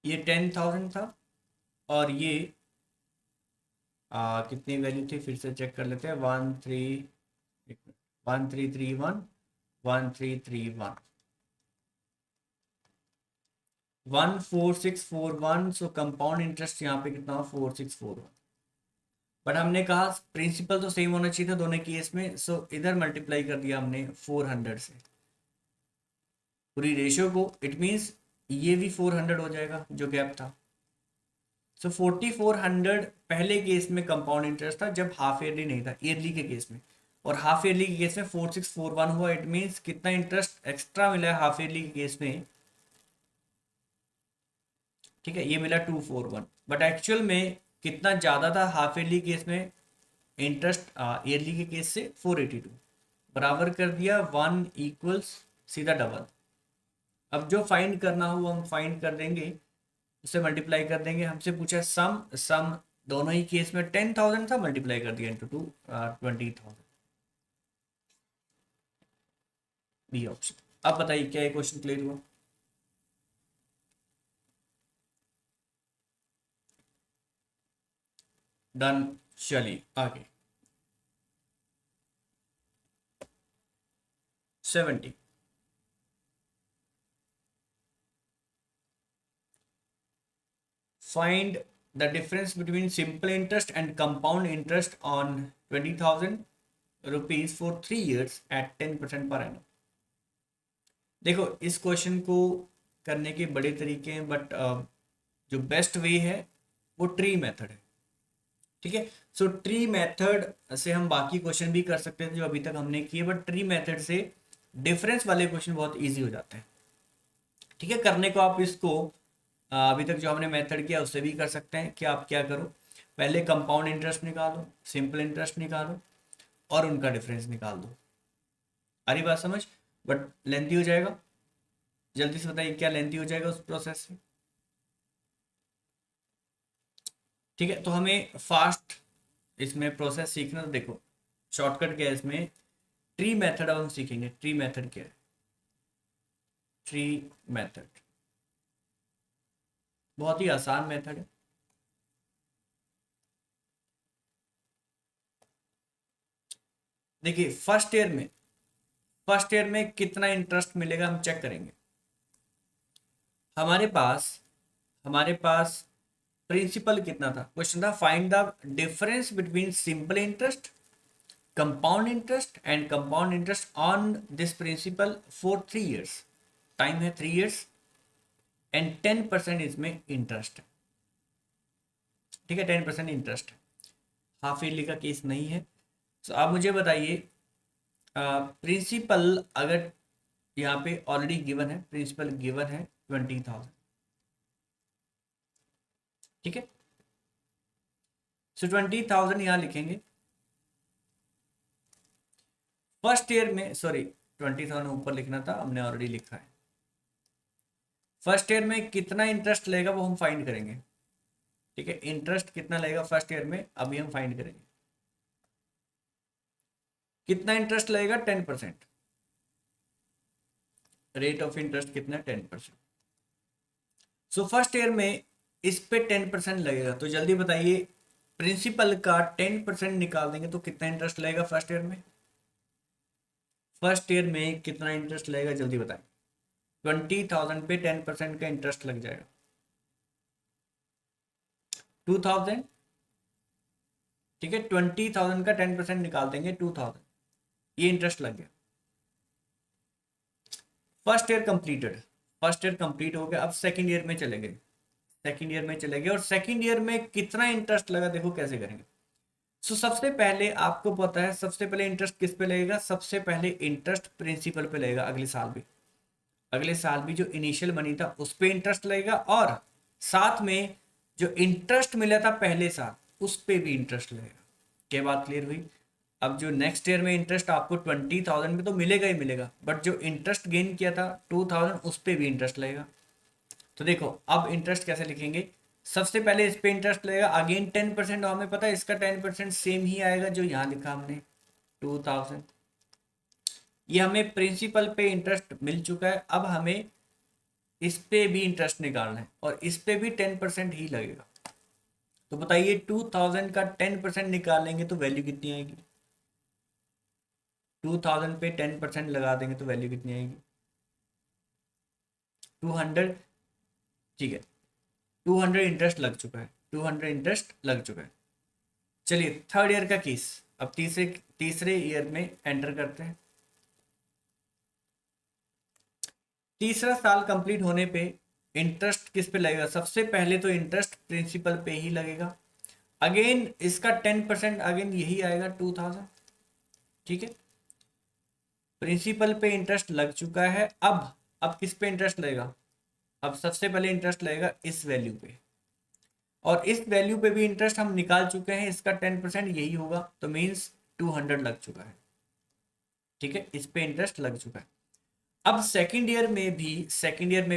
ये 10,000 था, और ये कितनी वैल्यू थी फिर से चेक कर लेते हैं, 1331, 1331, 14641। सो कंपाउंड इंटरेस्ट यहाँ पे कितना हो, 4641। बट हमने कहा प्रिंसिपल तो सेम होना चाहिए था दोनों केस में, सो इधर मल्टीप्लाई कर दिया हमने 400 से पूरी रेशियो को, इट मीन्स ये भी 400 हो जाएगा जो गैप था। सो 4400 पहले केस में कंपाउंड इंटरेस्ट था जब हाफ ईयरली नहीं था, ईयरली के केस में, और हाफ ईयरली के केस में 4641 हुआ। इट मीन्स कितना इंटरेस्ट एक्स्ट्रा मिला है हाफ ईयरली के केस में, ठीक है, ये मिला 241। बट एक्चुअल में कितना ज़्यादा था हाफ ईयरली केस में इंटरेस्ट ईयरली के केस से, 482, बराबर कर दिया 1 इक्वल्स सीधा डबल। अब जो फाइंड करना हो वो हम फाइंड कर देंगे, उससे मल्टीप्लाई कर देंगे। हमसे पूछा सम, सम दोनों ही केस में 10,000 था, मल्टीप्लाई कर दिया इंटू 2, 20,000, बी ऑप्शन। अब बताइए क्या ये क्वेश्चन क्लियर हुआ? डन। चलिए आगे 70। Find the difference between simple interest and compound interest on 20,000 rupees for 3 years at 10% per annum। देखो इस क्वेश्चन को करने के बड़े तरीके हैं, बट जो बेस्ट वे है वो ट्री मेथड है, ठीक है। सो ट्री मेथड से हम बाकी क्वेश्चन भी कर सकते थे जो अभी तक हमने किए, बट ट्री मेथड से डिफरेंस वाले क्वेश्चन बहुत इजी हो जाते हैं, ठीक है। करने को आप इसको अभी तक जो हमने मेथड किया उससे भी कर सकते हैं कि आप क्या करो, पहले कंपाउंड इंटरेस्ट निकालो, सिंपल इंटरेस्ट निकालो, और उनका डिफरेंस निकाल दो। आ रही बात समझ? बट लेंथी हो जाएगा, जल्दी से बताइए क्या लेंथी हो जाएगा उस प्रोसेस से, ठीक है। तो हमें फास्ट इसमें प्रोसेस सीखना, तो देखो शॉर्टकट क्या है इसमें, ट्री मेथड अब हम सीखेंगे। ट्री मेथड क्या है? ट्री मेथड बहुत ही आसान मेथड है। देखिए फर्स्ट ईयर में कितना इंटरेस्ट मिलेगा हम चेक करेंगे। हमारे पास हमारे पास प्रिंसिपल कितना था, क्वेश्चन था find the difference between simple interest, compound interest and compound interest on this principal for 3 years. Time है 3 इयर्स, एंड 10% इसमें इंटरेस्ट है, ठीक है, 10% इंटरेस्ट है। हाफ ईयरली का केस नहीं है। तो आप मुझे बताइए प्रिंसिपल अगर यहाँ पे ऑलरेडी गिवन है, प्रिंसिपल गिवन है 20,000, ठीक है। सो 20,000 यहाँ लिखेंगे। फर्स्ट ईयर में, सॉरी 20,000 ऊपर लिखना था, हमने ऑलरेडी लिखा है। फर्स्ट ईयर में कितना इंटरेस्ट लेगा वो हम फाइंड करेंगे, ठीक है। इंटरेस्ट कितना लेगा फर्स्ट ईयर में अभी हम फाइंड करेंगे। कितना इंटरेस्ट लगेगा? 10%। रेट ऑफ इंटरेस्ट कितना है? 10%। सो फर्स्ट ईयर में इस पे 10% लगेगा, तो जल्दी बताइए प्रिंसिपल का 10% निकाल देंगे तो कितना इंटरेस्ट लगेगा फर्स्ट ईयर में? फर्स्ट ईयर में कितना इंटरेस्ट लगेगा जल्दी बताएं। 20,000 पे 10% का इंटरेस्ट लग जाएगा, 2,000, ठीक है। 20,000 का 10% निकाल देंगे, 2,000, ये इंटरेस्ट लग गया। First year completed, first year complete हो गया, अब सेकंड ईयर में चले गए, सेकंड ईयर में चले गए और सेकंड ईयर में कितना इंटरेस्ट लगा देखो कैसे करेंगे। सो सबसे पहले आपको पता है सबसे पहले इंटरेस्ट किस पे लगेगा, सबसे पहले इंटरेस्ट प्रिंसिपल पे लगेगा, अगले साल भी जो इनिशियल मनी था उस पे इंटरेस्ट लगेगा और साथ में जो इंटरेस्ट मिला था पहले साल उस पे भी इंटरेस्ट लगेगा। क्या बात क्लियर हुई? अब जो नेक्स्ट ईयर में इंटरेस्ट आपको 20,000 में तो मिलेगा ही मिलेगा, बट जो इंटरेस्ट गेन किया था 2,000 उस पे भी इंटरेस्ट लगेगा। तो देखो अब इंटरेस्ट कैसे लिखेंगे, सबसे पहले इस पे इंटरेस्ट लगेगा, अगेन 10%, हमें पता है इसका 10% सेम ही आएगा जो यहाँ लिखा हमने 2,000। ये हमें प्रिंसिपल पे इंटरेस्ट मिल चुका है, अब हमें इस पे भी इंटरेस्ट निकालना है और इस पे भी 10% ही लगेगा। तो बताइए 2,000 का 10% निकालेंगे तो वैल्यू कितनी आएगी, 2,000 पे 10% लगा देंगे तो वैल्यू कितनी आएगी, 200। ठीक है, 200 इंटरेस्ट लग चुका है, 200 इंटरेस्ट लग चुका है। चलिए थर्ड ईयर का केस, अब तीसरे तीसरे ईयर में एंटर करते हैं। तीसरा साल कंप्लीट होने पे इंटरेस्ट किस पे लगेगा, सबसे पहले तो इंटरेस्ट प्रिंसिपल पे ही लगेगा, अगेन इसका 10% अगेन यही आएगा 2,000। ठीक है, प्रिंसिपल पे इंटरेस्ट लग चुका है, अब किस पे इंटरेस्ट लगेगा, अब सबसे पहले इंटरेस्ट लगेगा इस वैल्यू पे और इस वैल्यू पे भी इंटरेस्ट हम निकाल चुके हैं, इसका 10% यही होगा तो मीन्स 200 लग चुका है। ठीक है, इस पे इंटरेस्ट लग चुका है। अब सेकंड ईयर में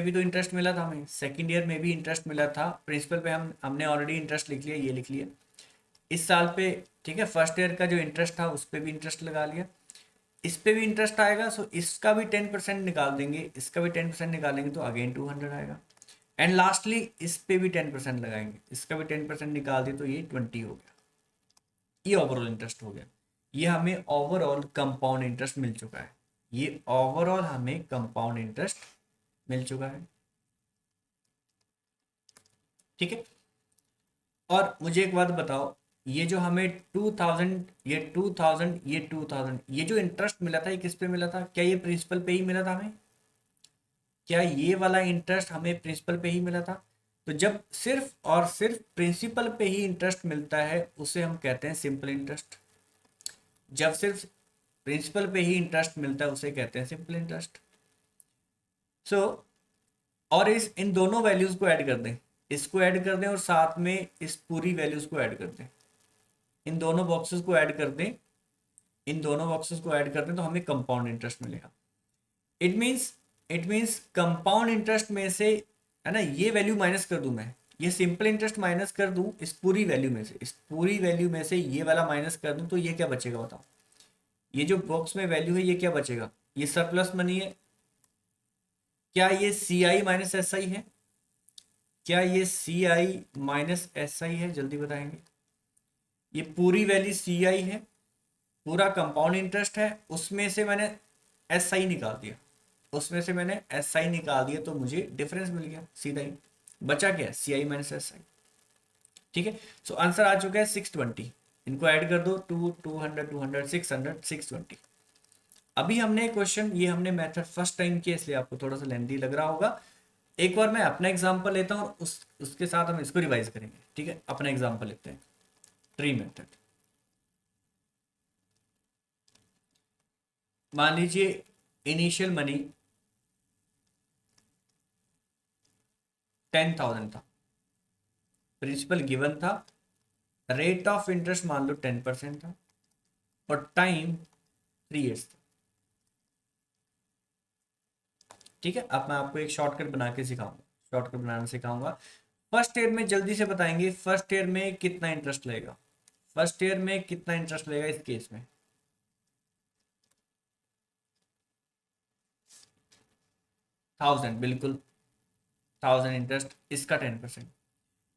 भी तो इंटरेस्ट मिला था हमें, सेकंड ईयर में भी इंटरेस्ट मिला था, प्रिंसिपल पे हमने ऑलरेडी इंटरेस्ट लिख लिया, ये लिख लिया इस साल पे। ठीक है, फर्स्ट ईयर का जो इंटरेस्ट था उस पर भी इंटरेस्ट लगा लिया, इस पे भी इंटरेस्ट आएगा, सो इसका भी 10% निकाल देंगे, इसका भी 10% निकालेंगे तो अगेन 200 आएगा एंड लास्टली इस पे भी 10% लगाएंगे, इसका भी 10% निकाल दिए तो ये 20 हो गया। ये ओवरऑल इंटरेस्ट हो गया, ये हमें ओवरऑल कंपाउंड इंटरेस्ट मिल चुका है, ये ओवरऑल हमें कंपाउंड इंटरेस्ट मिल चुका है। ठीक है, और मुझे एक बात बताओ, ये जो हमें 2,000 ये 2,000 ये 2,000 ये जो इंटरेस्ट मिला था ये किस पे मिला था, क्या ये प्रिंसिपल पे ही मिला था हमें, क्या ये वाला इंटरेस्ट हमें प्रिंसिपल पे ही मिला था? तो जब सिर्फ और सिर्फ प्रिंसिपल पे ही इंटरेस्ट मिलता है उसे हम कहते हैं सिंपल इंटरेस्ट, जब सिर्फ प्रिंसिपल पे ही इंटरेस्ट मिलता है उसे कहते हैं सिंपल इंटरेस्ट। सो और इस इन दोनों वैल्यूज को ऐड कर दें, इसको ऐड कर दें और साथ में इस पूरी वैल्यूज को ऐड कर दें, इन दोनों बॉक्सेस को ऐड कर दें, इन दोनों बॉक्सेस को ऐड कर दें तो हमें कंपाउंड इंटरेस्ट मिलेगा। इट मीन्स कंपाउंड इंटरेस्ट में से, है ना, ये वैल्यू माइनस कर दूं मैं, ये सिंपल इंटरेस्ट माइनस कर दूं इस पूरी वैल्यू में से, इस पूरी वैल्यू में से ये वाला माइनस कर दूं तो ये क्या बचेगा बताओ, ये जो बॉक्स में वैल्यू है ये क्या बचेगा, ये सरप्लस मनी है। क्या ये सी आई माइनस एस आई है, क्या ये सी आई माइनस एस आई है, जल्दी बताएंगे। ये पूरी वैल्यू सी आई है, पूरा कंपाउंड इंटरेस्ट है, उसमें से मैंने एस आई निकाल दिया, उसमें से मैंने एस आई निकाल दिया तो मुझे डिफरेंस मिल गया सीधा ही, बचा क्या सी आई माइनस एस आई। ठीक है, सो आंसर आ चुका है 620, इनको ऐड कर दो 200 200 600 620। अभी हमने क्वेश्चन, ये हमने मेथड फर्स्ट टाइम किया इसलिए आपको थोड़ा सा लेंथी लग रहा होगा, एक बार मैं अपना एग्जांपल लेता हूँ उसके साथ हम इसको रिवाइज करेंगे। ठीक है, अपना एग्जांपल लेते हैं, ट्री मेथड। मान लीजिए इनिशियल मनी 10,000 था, प्रिंसिपल गिवन था, रेट ऑफ इंटरेस्ट मान लो 10% था और टाइम 3 ईयर्स था। ठीक है, अब मैं आपको एक शॉर्टकट बना के सिखाऊंगा, शॉर्टकट बनाना सिखाऊंगा। फर्स्ट ईयर में जल्दी से बताएंगे, फर्स्ट ईयर में कितना इंटरेस्ट लगेगा, फर्स्ट ईयर में कितना इंटरेस्ट लगेगा इस केस में, 1,000, बिल्कुल 1,000 इंटरेस्ट, इसका 10%।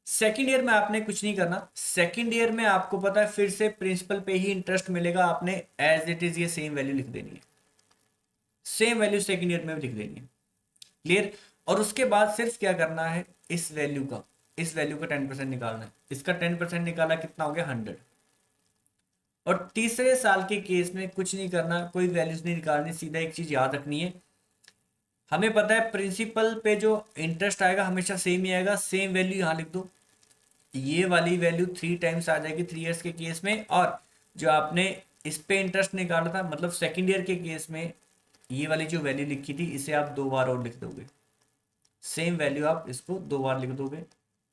सेकेंड ईयर में आपने कुछ नहीं करना, सेकेंड ईयर में आपको पता है फिर से प्रिंसिपल पे ही इंटरेस्ट मिलेगा, आपने एज इट इज ये सेम वैल्यू लिख देनी है, सेम वैल्यू सेकेंड ईयर में भी लिख देनी है। क्लियर? और उसके बाद सिर्फ क्या करना है, इस वैल्यू का 10% निकालना है, इसका 10% निकाला कितना हो गया 100। और तीसरे साल के केस में कुछ नहीं करना, कोई वैल्यूज नहीं निकालनी, सीधा एक चीज याद रखनी है, हमें पता है प्रिंसिपल पे जो इंटरेस्ट आएगा हमेशा सेम ही आएगा, सेम वैल्यू यहाँ लिख दो, ये वाली वैल्यू 3 टाइम्स आ जाएगी 3 इयर्स के केस में, और जो आपने इस पे इंटरेस्ट निकाला था मतलब सेकेंड ईयर के केस में ये वाली जो वैल्यू लिखी थी इसे आप 2 बार और लिख दोगे, सेम वैल्यू आप इसको 2 बार लिख दोगे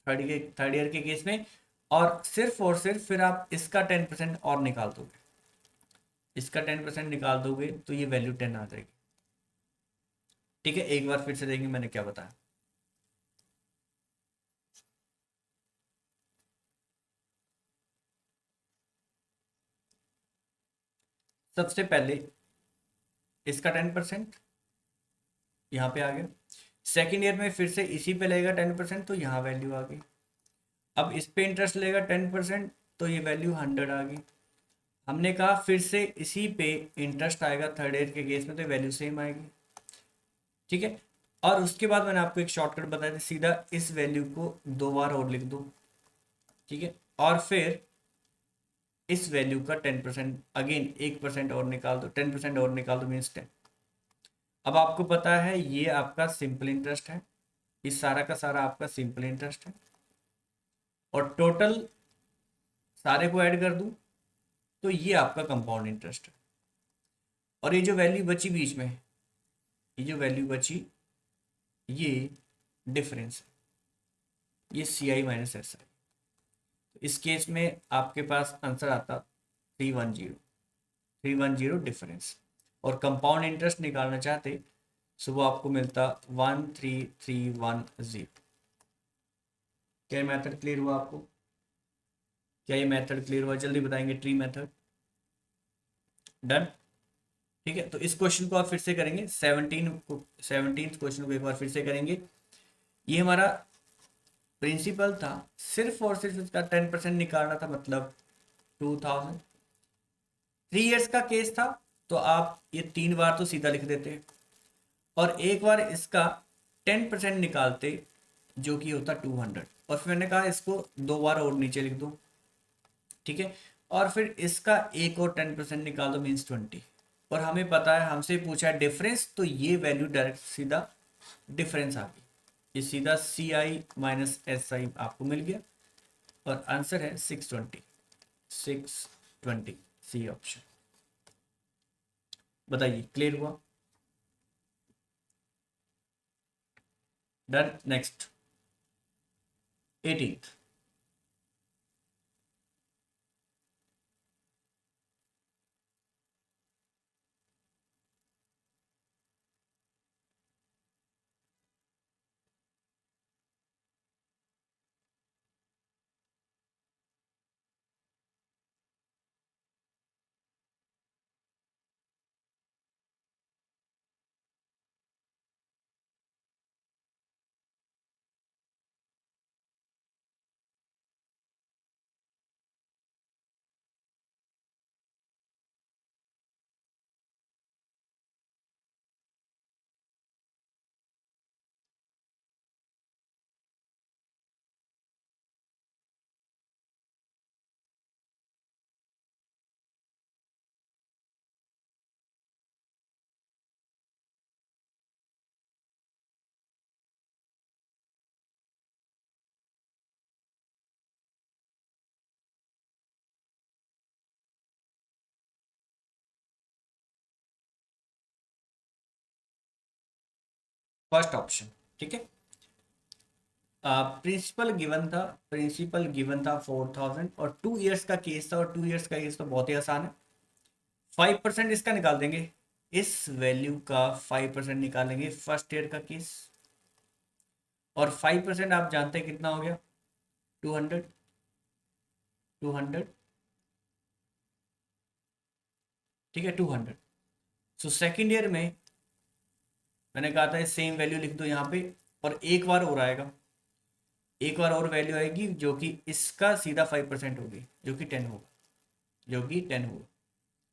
थर्ड ईयर के केस में, और सिर्फ फिर आप इसका 10% और निकाल दोगे, इसका 10% निकाल दोगे तो ये वैल्यू 10 आ जाएगी। ठीक है, एक बार फिर से देखेंगे मैंने क्या बताया। सबसे पहले इसका 10% यहाँ पे आ गया, सेकेंड ईयर में फिर से इसी पे लगेगा 10% तो यहाँ वैल्यू आ गई, अब इस पे इंटरेस्ट लेगा 10% तो ये वैल्यू 100 आ गई। हमने कहा फिर से इसी पे इंटरेस्ट आएगा थर्ड ईयर के केस में तो वैल्यू सेम आएगी। ठीक है, और उसके बाद मैंने आपको एक शॉर्टकट बताया था, सीधा इस वैल्यू को 2 बार और लिख दो। ठीक है, और फिर इस वैल्यू का 10% अगेन 1% और निकाल दो, 10% और निकाल दो मीन्स 10। अब आपको पता है ये आपका सिंपल इंटरेस्ट है, इस सारा का सारा आपका सिंपल इंटरेस्ट है, और टोटल सारे को ऐड कर दूं तो ये आपका कंपाउंड इंटरेस्ट है। और ये जो वैल्यू बची बीच में, ये जो वैल्यू बची ये डिफरेंस है, ये CI-SI। इस केस में आपके पास आंसर आता 310, 310 डिफरेंस, और कंपाउंड इंटरेस्ट निकालना चाहते सो वो आपको मिलता 13310। क्या ये मेथड क्लियर हुआ आपको? क्या ये मेथड क्लियर हुआ? जल्दी बताएंगे, ट्री मेथड। डन। ठीक है, तो इस क्वेश्चन को आप फिर से करेंगे, 17th क्वेश्चन को एक बार फिर से करेंगे। ये हमारा प्रिंसिपल था, सिर्फ और सिर्फ इसका 10% निकालना था, मतलब 2000। 3 इयर्स का केस था तो आप ये 3 बार तो सीधा लिख देते, और एक बार इसका 10% निकालते जो कि होता 200, और फिर मैंने कहा इसको 2 बार और नीचे लिख दो। ठीक है, और फिर इसका एक और 10% निकाल दो मीन्स 20, और हमें पता है हमसे पूछा है डिफरेंस तो ये वैल्यू डायरेक्ट सीधा डिफरेंस आ गई, ये सीधा CI-SI आपको मिल गया, और आंसर है 620, 620 सी ऑप्शन। बताइए क्लियर हुआ? Done. Next 18th। First option. ठीक है, प्रिंसिपल गिवन था, प्रिंसिपल गिवन था 4000, और 2 इयर्स का केस था, और 2 इयर्स का केस तो बहुत ही आसान है, 5% इसका निकाल देंगे, इस वैल्यू का 5% निकालेंगे फर्स्ट ईयर का केस, और 5% आप जानते हैं कितना हो गया, 200, 200। ठीक है, 200। सो सेकेंड ईयर में मैंने कहा था सेम वैल्यू लिख दो यहाँ पे, और एक बार और आएगा, एक बार और वैल्यू आएगी जो कि इसका सीधा 5% होगी, जो कि 10 होगा, जो कि 10 होगा।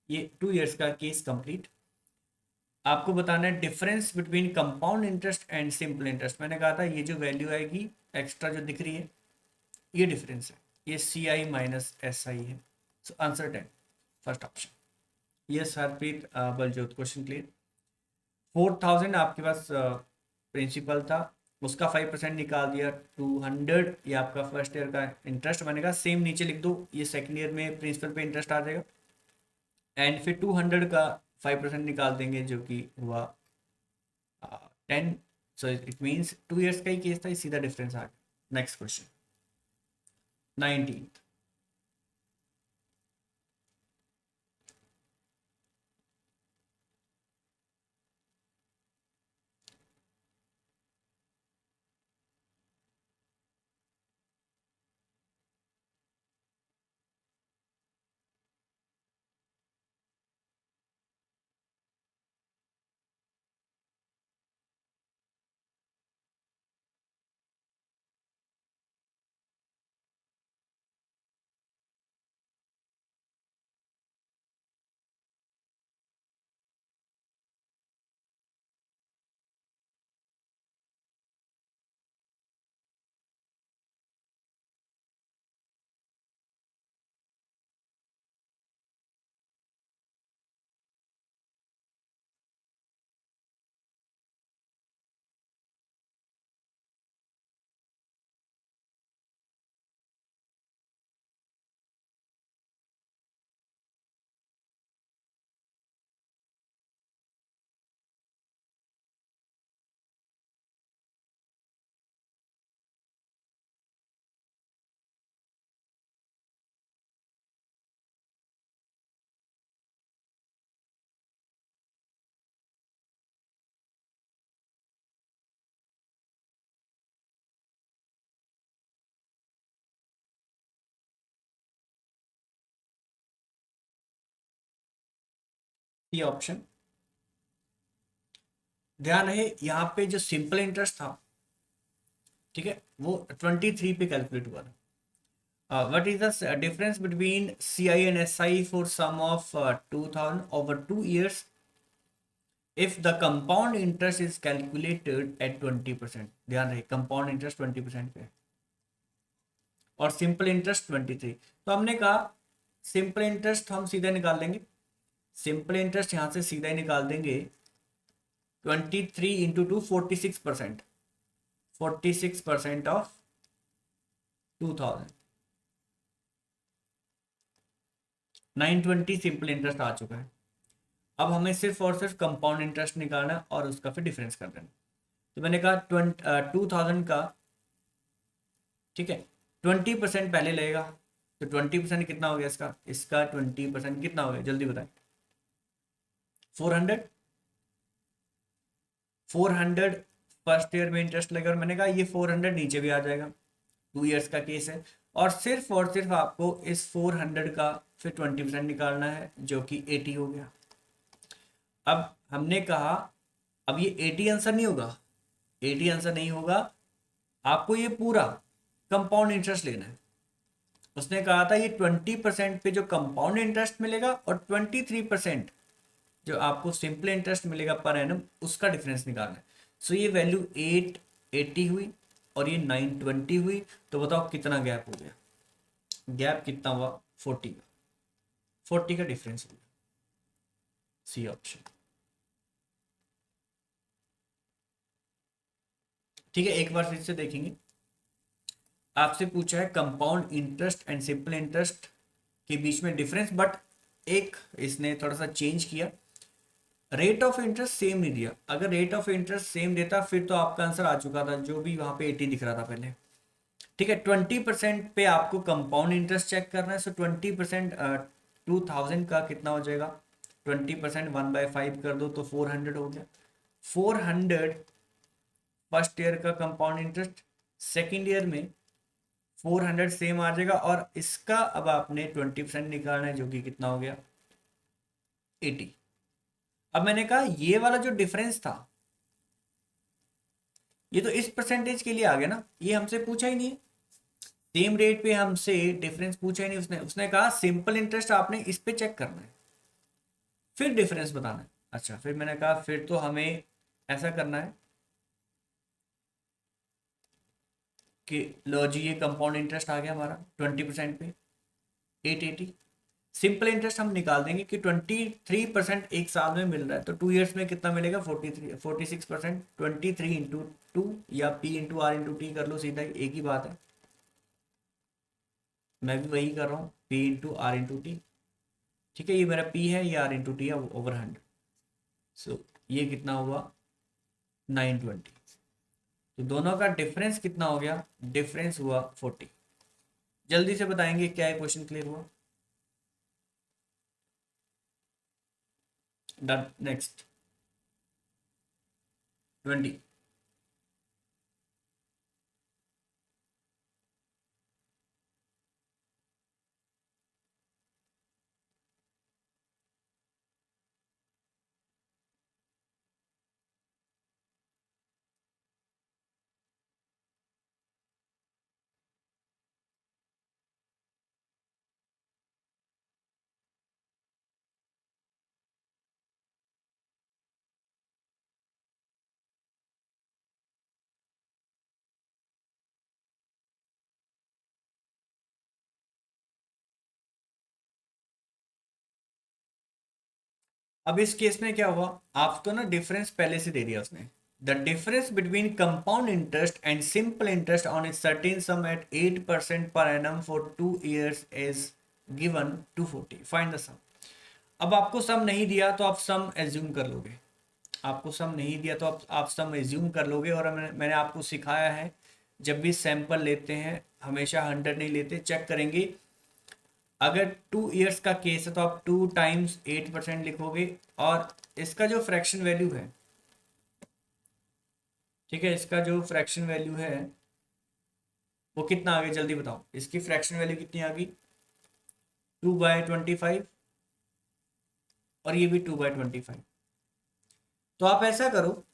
ये 2 इयर्स का केस कंप्लीट। आपको बताना है difference between compound interest and simple interest. मैंने कहा था ये जो वैल्यू आएगी एक्स्ट्रा जो दिख रही है ये डिफरेंस है, ये CI-SI है। So answer 10, first option. Yes Harpreet Baljot, question clear. 4000 आपके पास प्रिंसिपल था, उसका 5% निकाल दिया, 200 ये आपका फर्स्ट ईयर का इंटरेस्ट बनेगा। सेम नीचे लिख दो, ये सेकंड ईयर में प्रिंसिपल पे इंटरेस्ट आ जाएगा। एंड फिर 200 का 5% निकाल देंगे जो कि हुआ 10। सो इट मीन्स 2 ईयर्स का ही केस था, सीधा डिफरेंस आ गया। Next question 19। ये ऑप्शन ध्यान रहे, यहाँ पे जो सिंपल इंटरेस्ट था, ठीक है, वो 23 पे कैलकुलेट हुआ था। What is the difference between C I and S I for sum of 2000 over 2 years if the compound interest is calculated at 20%। ध्यान रहे, कंपाउंड इंटरेस्ट 20% पे है और सिंपल इंटरेस्ट 23। तो हमने कहा सिंपल इंटरेस्ट हम सीधे निकाल लेंगे, सिंपल इंटरेस्ट यहाँ से सीधा ही निकाल देंगे। 23 इंटू 2 46%, 46% ऑफ 2000, 920 सिंपल इंटरेस्ट आ चुका है। अब हमें सिर्फ और सिर्फ कंपाउंड इंटरेस्ट निकालना है और उसका फिर डिफरेंस कर देना। तो मैंने कहा 2000 का, ठीक है, 20% पहले लगेगा। तो 20% कितना हो गया इसका, इसका 20% कितना हो गया जल्दी बताएं। 400, 400 फर्स्ट ईयर में इंटरेस्ट लगेगा, और मैंने कहा ये 400 नीचे भी आ जाएगा, 2 इयर्स का केस है। और सिर्फ आपको इस 400 का फिर 20% निकालना है जो कि 80 हो गया। अब हमने कहा अब ये 80 आंसर नहीं होगा, 80 आंसर नहीं होगा, आपको ये पूरा कंपाउंड इंटरेस्ट लेना है। उसने कहा था ये 20% पे जो कंपाउंड इंटरेस्ट मिलेगा और 23% जो आपको सिंपल इंटरेस्ट मिलेगा पर एनम, उसका डिफरेंस निकालना है। सो ये वैल्यू 880 हुई और ये 920 हुई। तो बताओ कितना गैप हो गया, गैप कितना हुआ, 40 का, 40 का डिफरेंस हुआ। सी ऑप्शन, ठीक है। एक बार फिर से देखेंगे, आपसे पूछा है compound interest and simple interest के बीच में डिफरेंस, बट एक इसने थोड़ा सा चेंज किया, रेट ऑफ इंटरेस्ट सेम नहीं दिया। अगर रेट ऑफ इंटरेस्ट सेम देता फिर तो आपका आंसर आ चुका था, जो भी वहां पे 80 दिख रहा था पहले, ठीक है। 20% पे आपको कंपाउंड इंटरेस्ट चेक करना है। सो 20% 2000 का कितना हो जाएगा, 20% 1/5 कर दो तो 400 हो गया। 400 फर्स्ट ईयर का कंपाउंड इंटरेस्ट, सेकेंड ईयर में 400 सेम आ जाएगा, और इसका अब आपने 20% निकालना है जो कि कितना हो गया, 80। अब मैंने कहा ये वाला जो डिफरेंस था, ये तो इस परसेंटेज के लिए आ गया ना, ये हमसे पूछा ही नहीं, सेम रेट पे हमसे डिफरेंस पूछा ही नहीं। उसने उसने कहा सिंपल इंटरेस्ट आपने इस पे चेक करना है फिर डिफरेंस बताना है। अच्छा, फिर मैंने कहा फिर तो हमें ऐसा करना है कि लो जी, ये कंपाउंड इंटरेस्ट आ गया हमारा 20% पे 880, सिंपल इंटरेस्ट हम निकाल देंगे कि 23% एक साल में मिल रहा है, तो 2 ईयर्स में कितना मिलेगा, 46%। 23 × 2 या P × R × T कर लो, सीधा ही एक ही बात है, मैं भी वही कर रहा हूँ, P × R × T। ठीक है, ये मेरा P है, ये R × T है ओवर 100। सो ये कितना हुआ, 920। तो दोनों का डिफरेंस कितना हो गया, डिफरेंस हुआ 40। जल्दी से बताएंगे क्या है, क्वेश्चन क्लियर हुआ। Done, next 20। अब इस केस में क्या हुआ, आपको ना डिफरेंस पहले से दे दिया उसने। The difference between compound interest and simple interest on a certain sum at 8% per annum for 2 years is given 240, find the sum. अब आपको सम नहीं दिया तो आप सम एज्यूम कर लोगे, आपको सम नहीं दिया तो आप सम एज्यूम कर लोगे। और मैंने आपको सिखाया है, जब भी सैंपल लेते हैं हमेशा 100 नहीं लेते, चेक करेंगे। अगर 2 ईयर्स का केस है तो आप 2 × 8% लिखोगे, और इसका जो फ्रैक्शन वैल्यू है, ठीक है, इसका जो फ्रैक्शन वैल्यू है वो कितना आ गया, जल्दी बताओ, इसकी फ्रैक्शन वैल्यू कितनी आ गई, 2/25, और ये भी 2/25। तो आप ऐसा करो,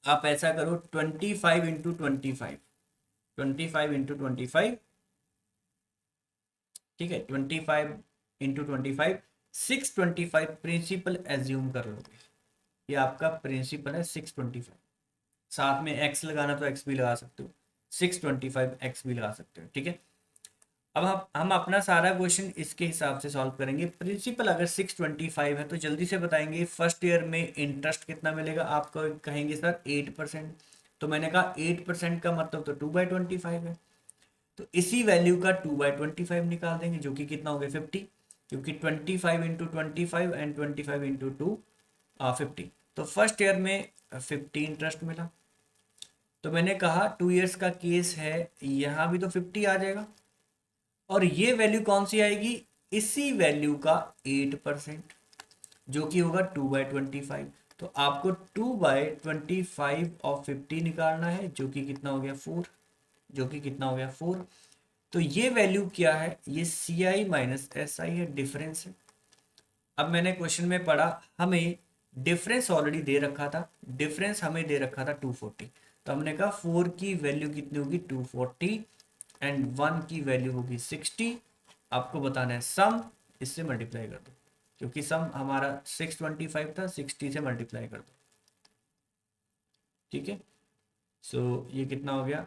25 × 25, 25 × 25, ठीक है, 25 × 25, 625 प्रिंसिपल एज्यूम कर लोगे। ये आपका प्रिंसिपल है 625, साथ में एक्स लगाना तो एक्स भी लगा सकते हो, 625 एक्स भी लगा सकते हो, ठीक है। अब हम अपना सारा क्वेश्चन इसके हिसाब से सॉल्व करेंगे। प्रिंसिपल अगर 625 है तो जल्दी से बताएंगे, फर्स्ट ईयर में इंटरेस्ट कितना मिलेगा, आपको कहेंगे सर 8%। तो मैंने कहा 8% का मतलब तो 2/25 है, तो इसी वैल्यू का 2/25 निकाल देंगे, जो कि कितना हो गया 50, क्योंकि 25 × 25 एंड 25 × 2 50। तो फर्स्ट ईयर में 50 इंटरेस्ट मिला। तो मैंने कहा 2 ईयर्स का केस है, यहाँ भी तो 50 आ जाएगा, और ये वैल्यू कौन सी आएगी, इसी वैल्यू का 8%, जो कि होगा 2/25। तो आपको 2/25 ऑफ 50 निकालना है, जो कि कितना हो गया 4, जो कि कितना हो गया 4। तो ये वैल्यू क्या है, ये CI माइनस SI है, डिफरेंस है। अब मैंने क्वेश्चन में पढ़ा, हमें डिफरेंस ऑलरेडी दे रखा था, डिफरेंस हमें दे रखा था 240। तो हमने कहा 4 की वैल्यू कितनी होगी 240, एंड 1 की वैल्यू होगी 60। आपको बताना है सम, इससे मल्टीप्लाई कर दो, क्योंकि सम हमारा 625 था, 60 से मल्टीप्लाई कर दो, ठीक है। सो ये कितना हो गया,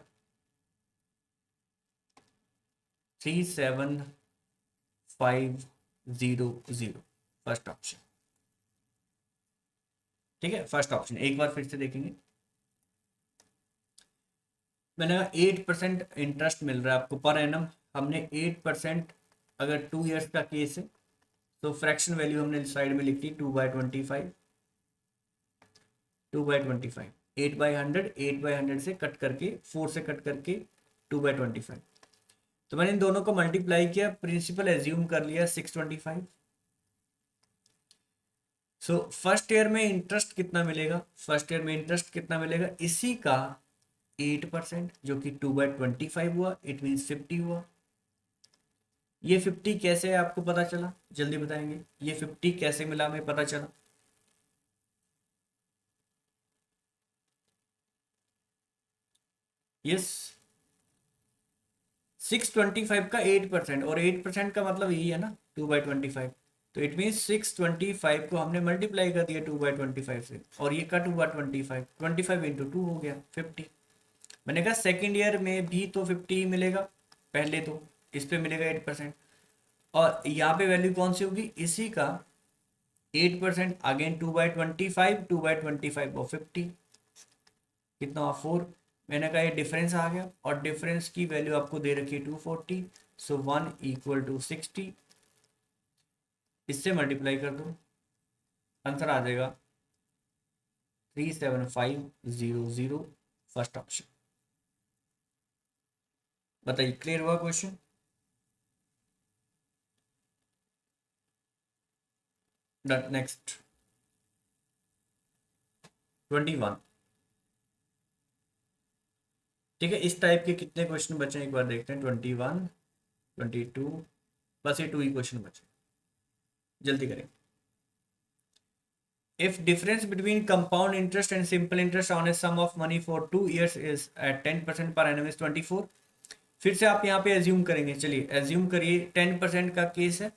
37500, फर्स्ट ऑप्शन, ठीक है, फर्स्ट ऑप्शन। एक बार फिर से देखेंगे, मैंने 8% इंटरेस्ट मिल रहा है आपको पर एनम। हमने 8%, अगर 2 ईयर्स का केस है तो फ्रैक्शन वैल्यू हमने साइड में लिख दी 2/25, 2/25, 8/100, 8/100 से कट करके, 4 से कट करके 2/25। तो मैंने इन दोनों को मल्टीप्लाई किया, प्रिंसिपल एज्यूम कर लिया 625। सो फर्स्ट ईयर में इंटरेस्ट कितना मिलेगा, फर्स्ट ईयर में इंटरेस्ट कितना मिलेगा, इसी का 8%, जो कि 2/25 हुआ, इट मीन 50 हुआ। ये 50 कैसे है आपको पता चला, जल्दी बताएंगे, ये 50 कैसे मिला हमें पता चला। यस, 625 का 8%, और 8% का मतलब यही है ना 2/25। तो इट मीन 625 को हमने मल्टीप्लाई कर दिया 2/25 से, और ये कट हुआ 25, 25 × 2 हो गया 50। मैंने कहा सेकेंड ईयर में भी तो 50 ही मिलेगा, पहले तो इस पे मिलेगा 8%। और यहाँ पे वैल्यू कौन सी होगी, इसी का 8%, अगेन 2/25, 2/25 और 50, कितना हुआ 4। मैंने कहा ये डिफरेंस आ गया, और डिफरेंस की वैल्यू आपको दे रखी है 240, सो 1 = 60, इससे मल्टीप्लाई कर दो, आंसर आ जाएगा 37500, फर्स्ट ऑप्शन। बताइए क्लियर हुआ क्वेश्चन। नेक्स्ट 21। ठीक है, इस टाइप के कितने क्वेश्चन बचे हैं एक बार देखते हैं। 21, 22, बस ये 2 ही क्वेश्चन बचे, जल्दी करें। If difference between compound interest and simple interest on a sum of money for 2 years is at 10% per annum is 24। फिर से आप यहाँ पे एज्यूम करेंगे, चलिए एज्यूम करिए 10% का केस है,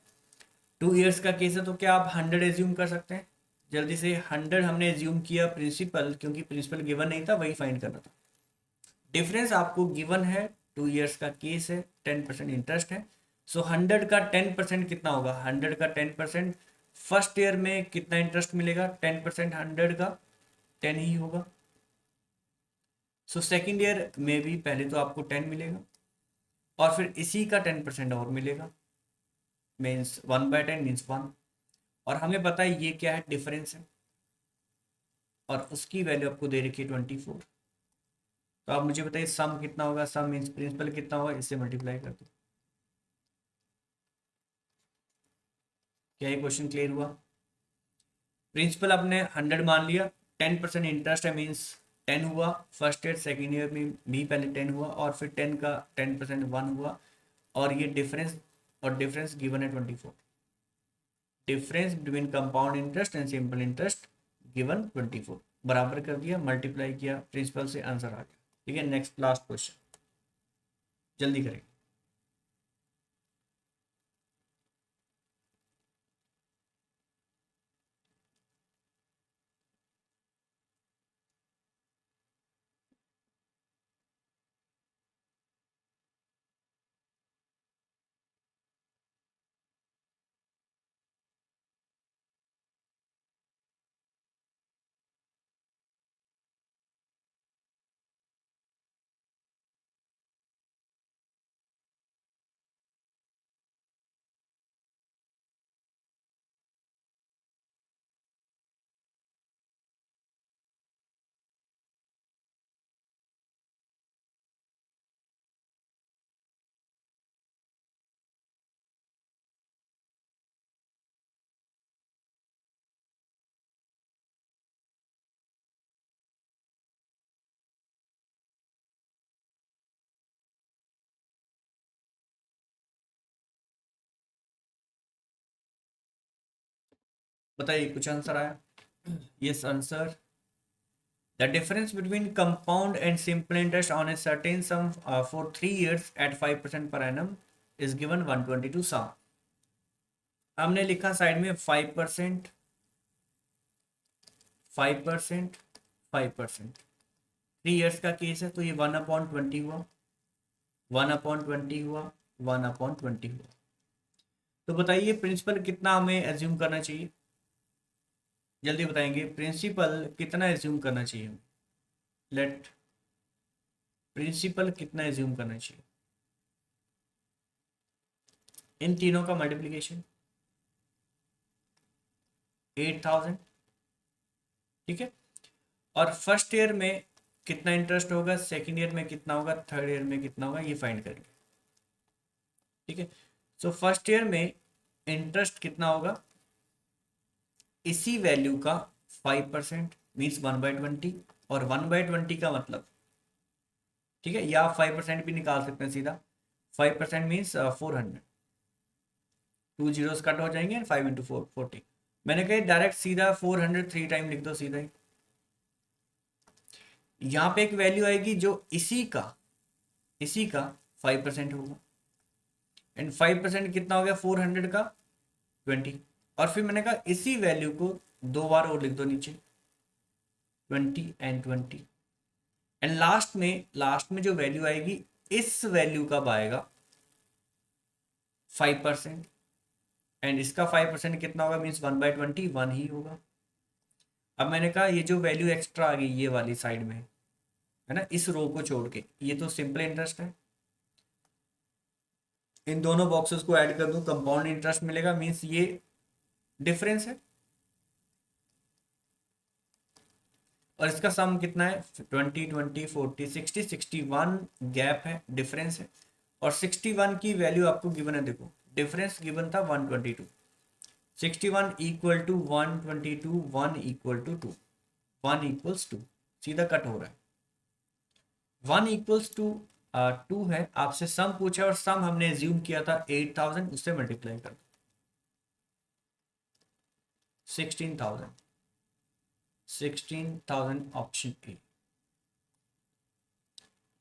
2 years का केस है, तो क्या आप 100 एज्यूम कर सकते हैं? जल्दी से 100 हमने एज्यूम किया प्रिंसिपल, क्योंकि प्रिंसिपल गिवन नहीं था, वही फाइंड करना था। डिफरेंस आपको गिवन है, 2 years का केस है, 10% इंटरेस्ट है, सो 100 का 10% कितना होगा? 100 का 10% फर्स्ट ईयर में कितना इंटरेस्ट मिलेगा? 10% 100 का 10 ही होगा। सो सेकेंड ईयर में भी पहले तो आपको 10 मिलेगा, और फिर इसी का 10% और मिलेगा, मीन्स 1/10 मीन्स 1। और हमें पता है ये क्या है, डिफरेंस है, और उसकी वैल्यू आपको दे रखी है 24। तो आप मुझे बताइए सम कितना होगा? सम मीन्स प्रिंसिपल कितना होगा, इससे मल्टीप्लाई कर दो। क्या ये क्वेश्चन क्लियर हुआ? प्रिंसिपल आपने 100 मान लिया, 10% इंटरेस्ट है, मीन्स 10 हुआ, फर्स्ट ईयर सेकेंड ईयर में भी पहले 10 हुआ, और फिर 10 का 10% 1 हुआ, और ये डिफरेंस, और डिफरेंस गिवन है 24। Difference between compound interest and simple interest given 24, बराबर कर दिया, मल्टीप्लाई किया प्रिंसिपल से, आंसर आ गया। ठीक है, नेक्स्ट लास्ट क्वेश्चन, जल्दी करें। बताइए कुछ आंसर आया? Yes answer, the difference between compound and simple interest on a certain sum for 3 years at 5% per annum is given 122 sum। हमने लिखा साइड में 5%, 5%, 5%, 3 years का केस है, तो ये 1/20 हुआ, 1/20 हुआ, 1/20 हुआ। तो बताइए प्रिंसिपल कितना हमें एज्यूम करना चाहिए? जल्दी बताएंगे, प्रिंसिपल कितना एज्यूम करना चाहिए? लेट प्रिंसिपल कितना एज्यूम करना चाहिए? इन तीनों का मल्टीप्लीकेशन 8000, ठीक है। और फर्स्ट ईयर में कितना इंटरेस्ट होगा, सेकेंड ईयर में कितना होगा, थर्ड ईयर में कितना होगा, ये फाइंड करेंगे। ठीक है, सो फर्स्ट ईयर में इंटरेस्ट कितना होगा, इसी वैल्यू का 5% मीन्स 1/20, और 1/20 का मतलब, ठीक है, या आप 5% भी निकाल सकते हैं सीधा। 5% मीन्स 400, 2 जीरोस कट हो जाएंगे, 5 × 4 40। मैंने कहा डायरेक्ट सीधा 400 3 टाइम लिख दो सीधा ही। यहाँ पे एक वैल्यू आएगी जो इसी का 5% होगा, एंड 5% कितना हो गया 400 का 20, और फिर मैंने कहा इसी वैल्यू को 2 बार और लिख दो नीचे, 20 एंड 20, एंड लास्ट में जो वैल्यू आएगी, इस वैल्यू का आएगा 5%, एंड इसका 5% कितना होगा, मीन्स 1/20 1 ही होगा। अब मैंने कहा ये जो वैल्यू एक्स्ट्रा आ गई ये वाली साइड में, है ना, इस रो को छोड़ के, ये तो सिंपल इंटरेस्ट है। इन दोनों बॉक्सेस को ऐड कर दूं, कंपाउंड इंटरेस्ट मिलेगा, मीन्स ये डिफरेंस है। और इसका सम कितना है, 20 20 40 60 61 गैप है, डिफरेंस है। और 61 की वैल्यू आपको गिवन है, देखो डिफरेंस गिवन था 122, 61 equal to 122, 1 equal to 2, 1 equals 2, सीधा कट हो रहा है। 1 इक्वल्स टू 2 है, आपसे सम पूछा और सम हमने एज्यूम किया था 8000, उससे मल्टीप्लाई कर दो 16000, 16000 ऑप्शन ए।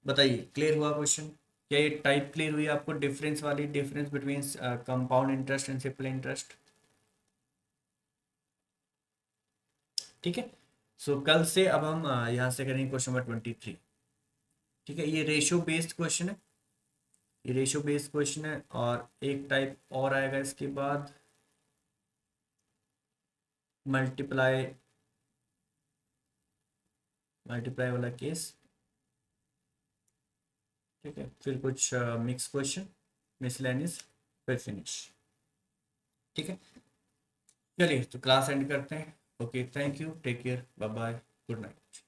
बताइए क्लियर हुआ क्वेश्चन? क्या ये टाइप क्लियर हुई आपको, डिफरेंस वाली, difference between compound interest and simple interest? ठीक है। सो कल से अब हम यहाँ से करेंगे क्वेश्चन नंबर 23। ठीक है, ये रेशियो बेस्ड क्वेश्चन है, ये रेशियो बेस्ड क्वेश्चन है। और एक टाइप और आएगा इसके बाद, मल्टीप्लाई, मल्टीप्लाई वाला केस। ठीक है, फिर कुछ मिक्स क्वेश्चन, मिसलेनियस, फिर फिनिश। ठीक है, चलिए तो क्लास एंड करते हैं। Okay, thank you, take care, bye bye, good night.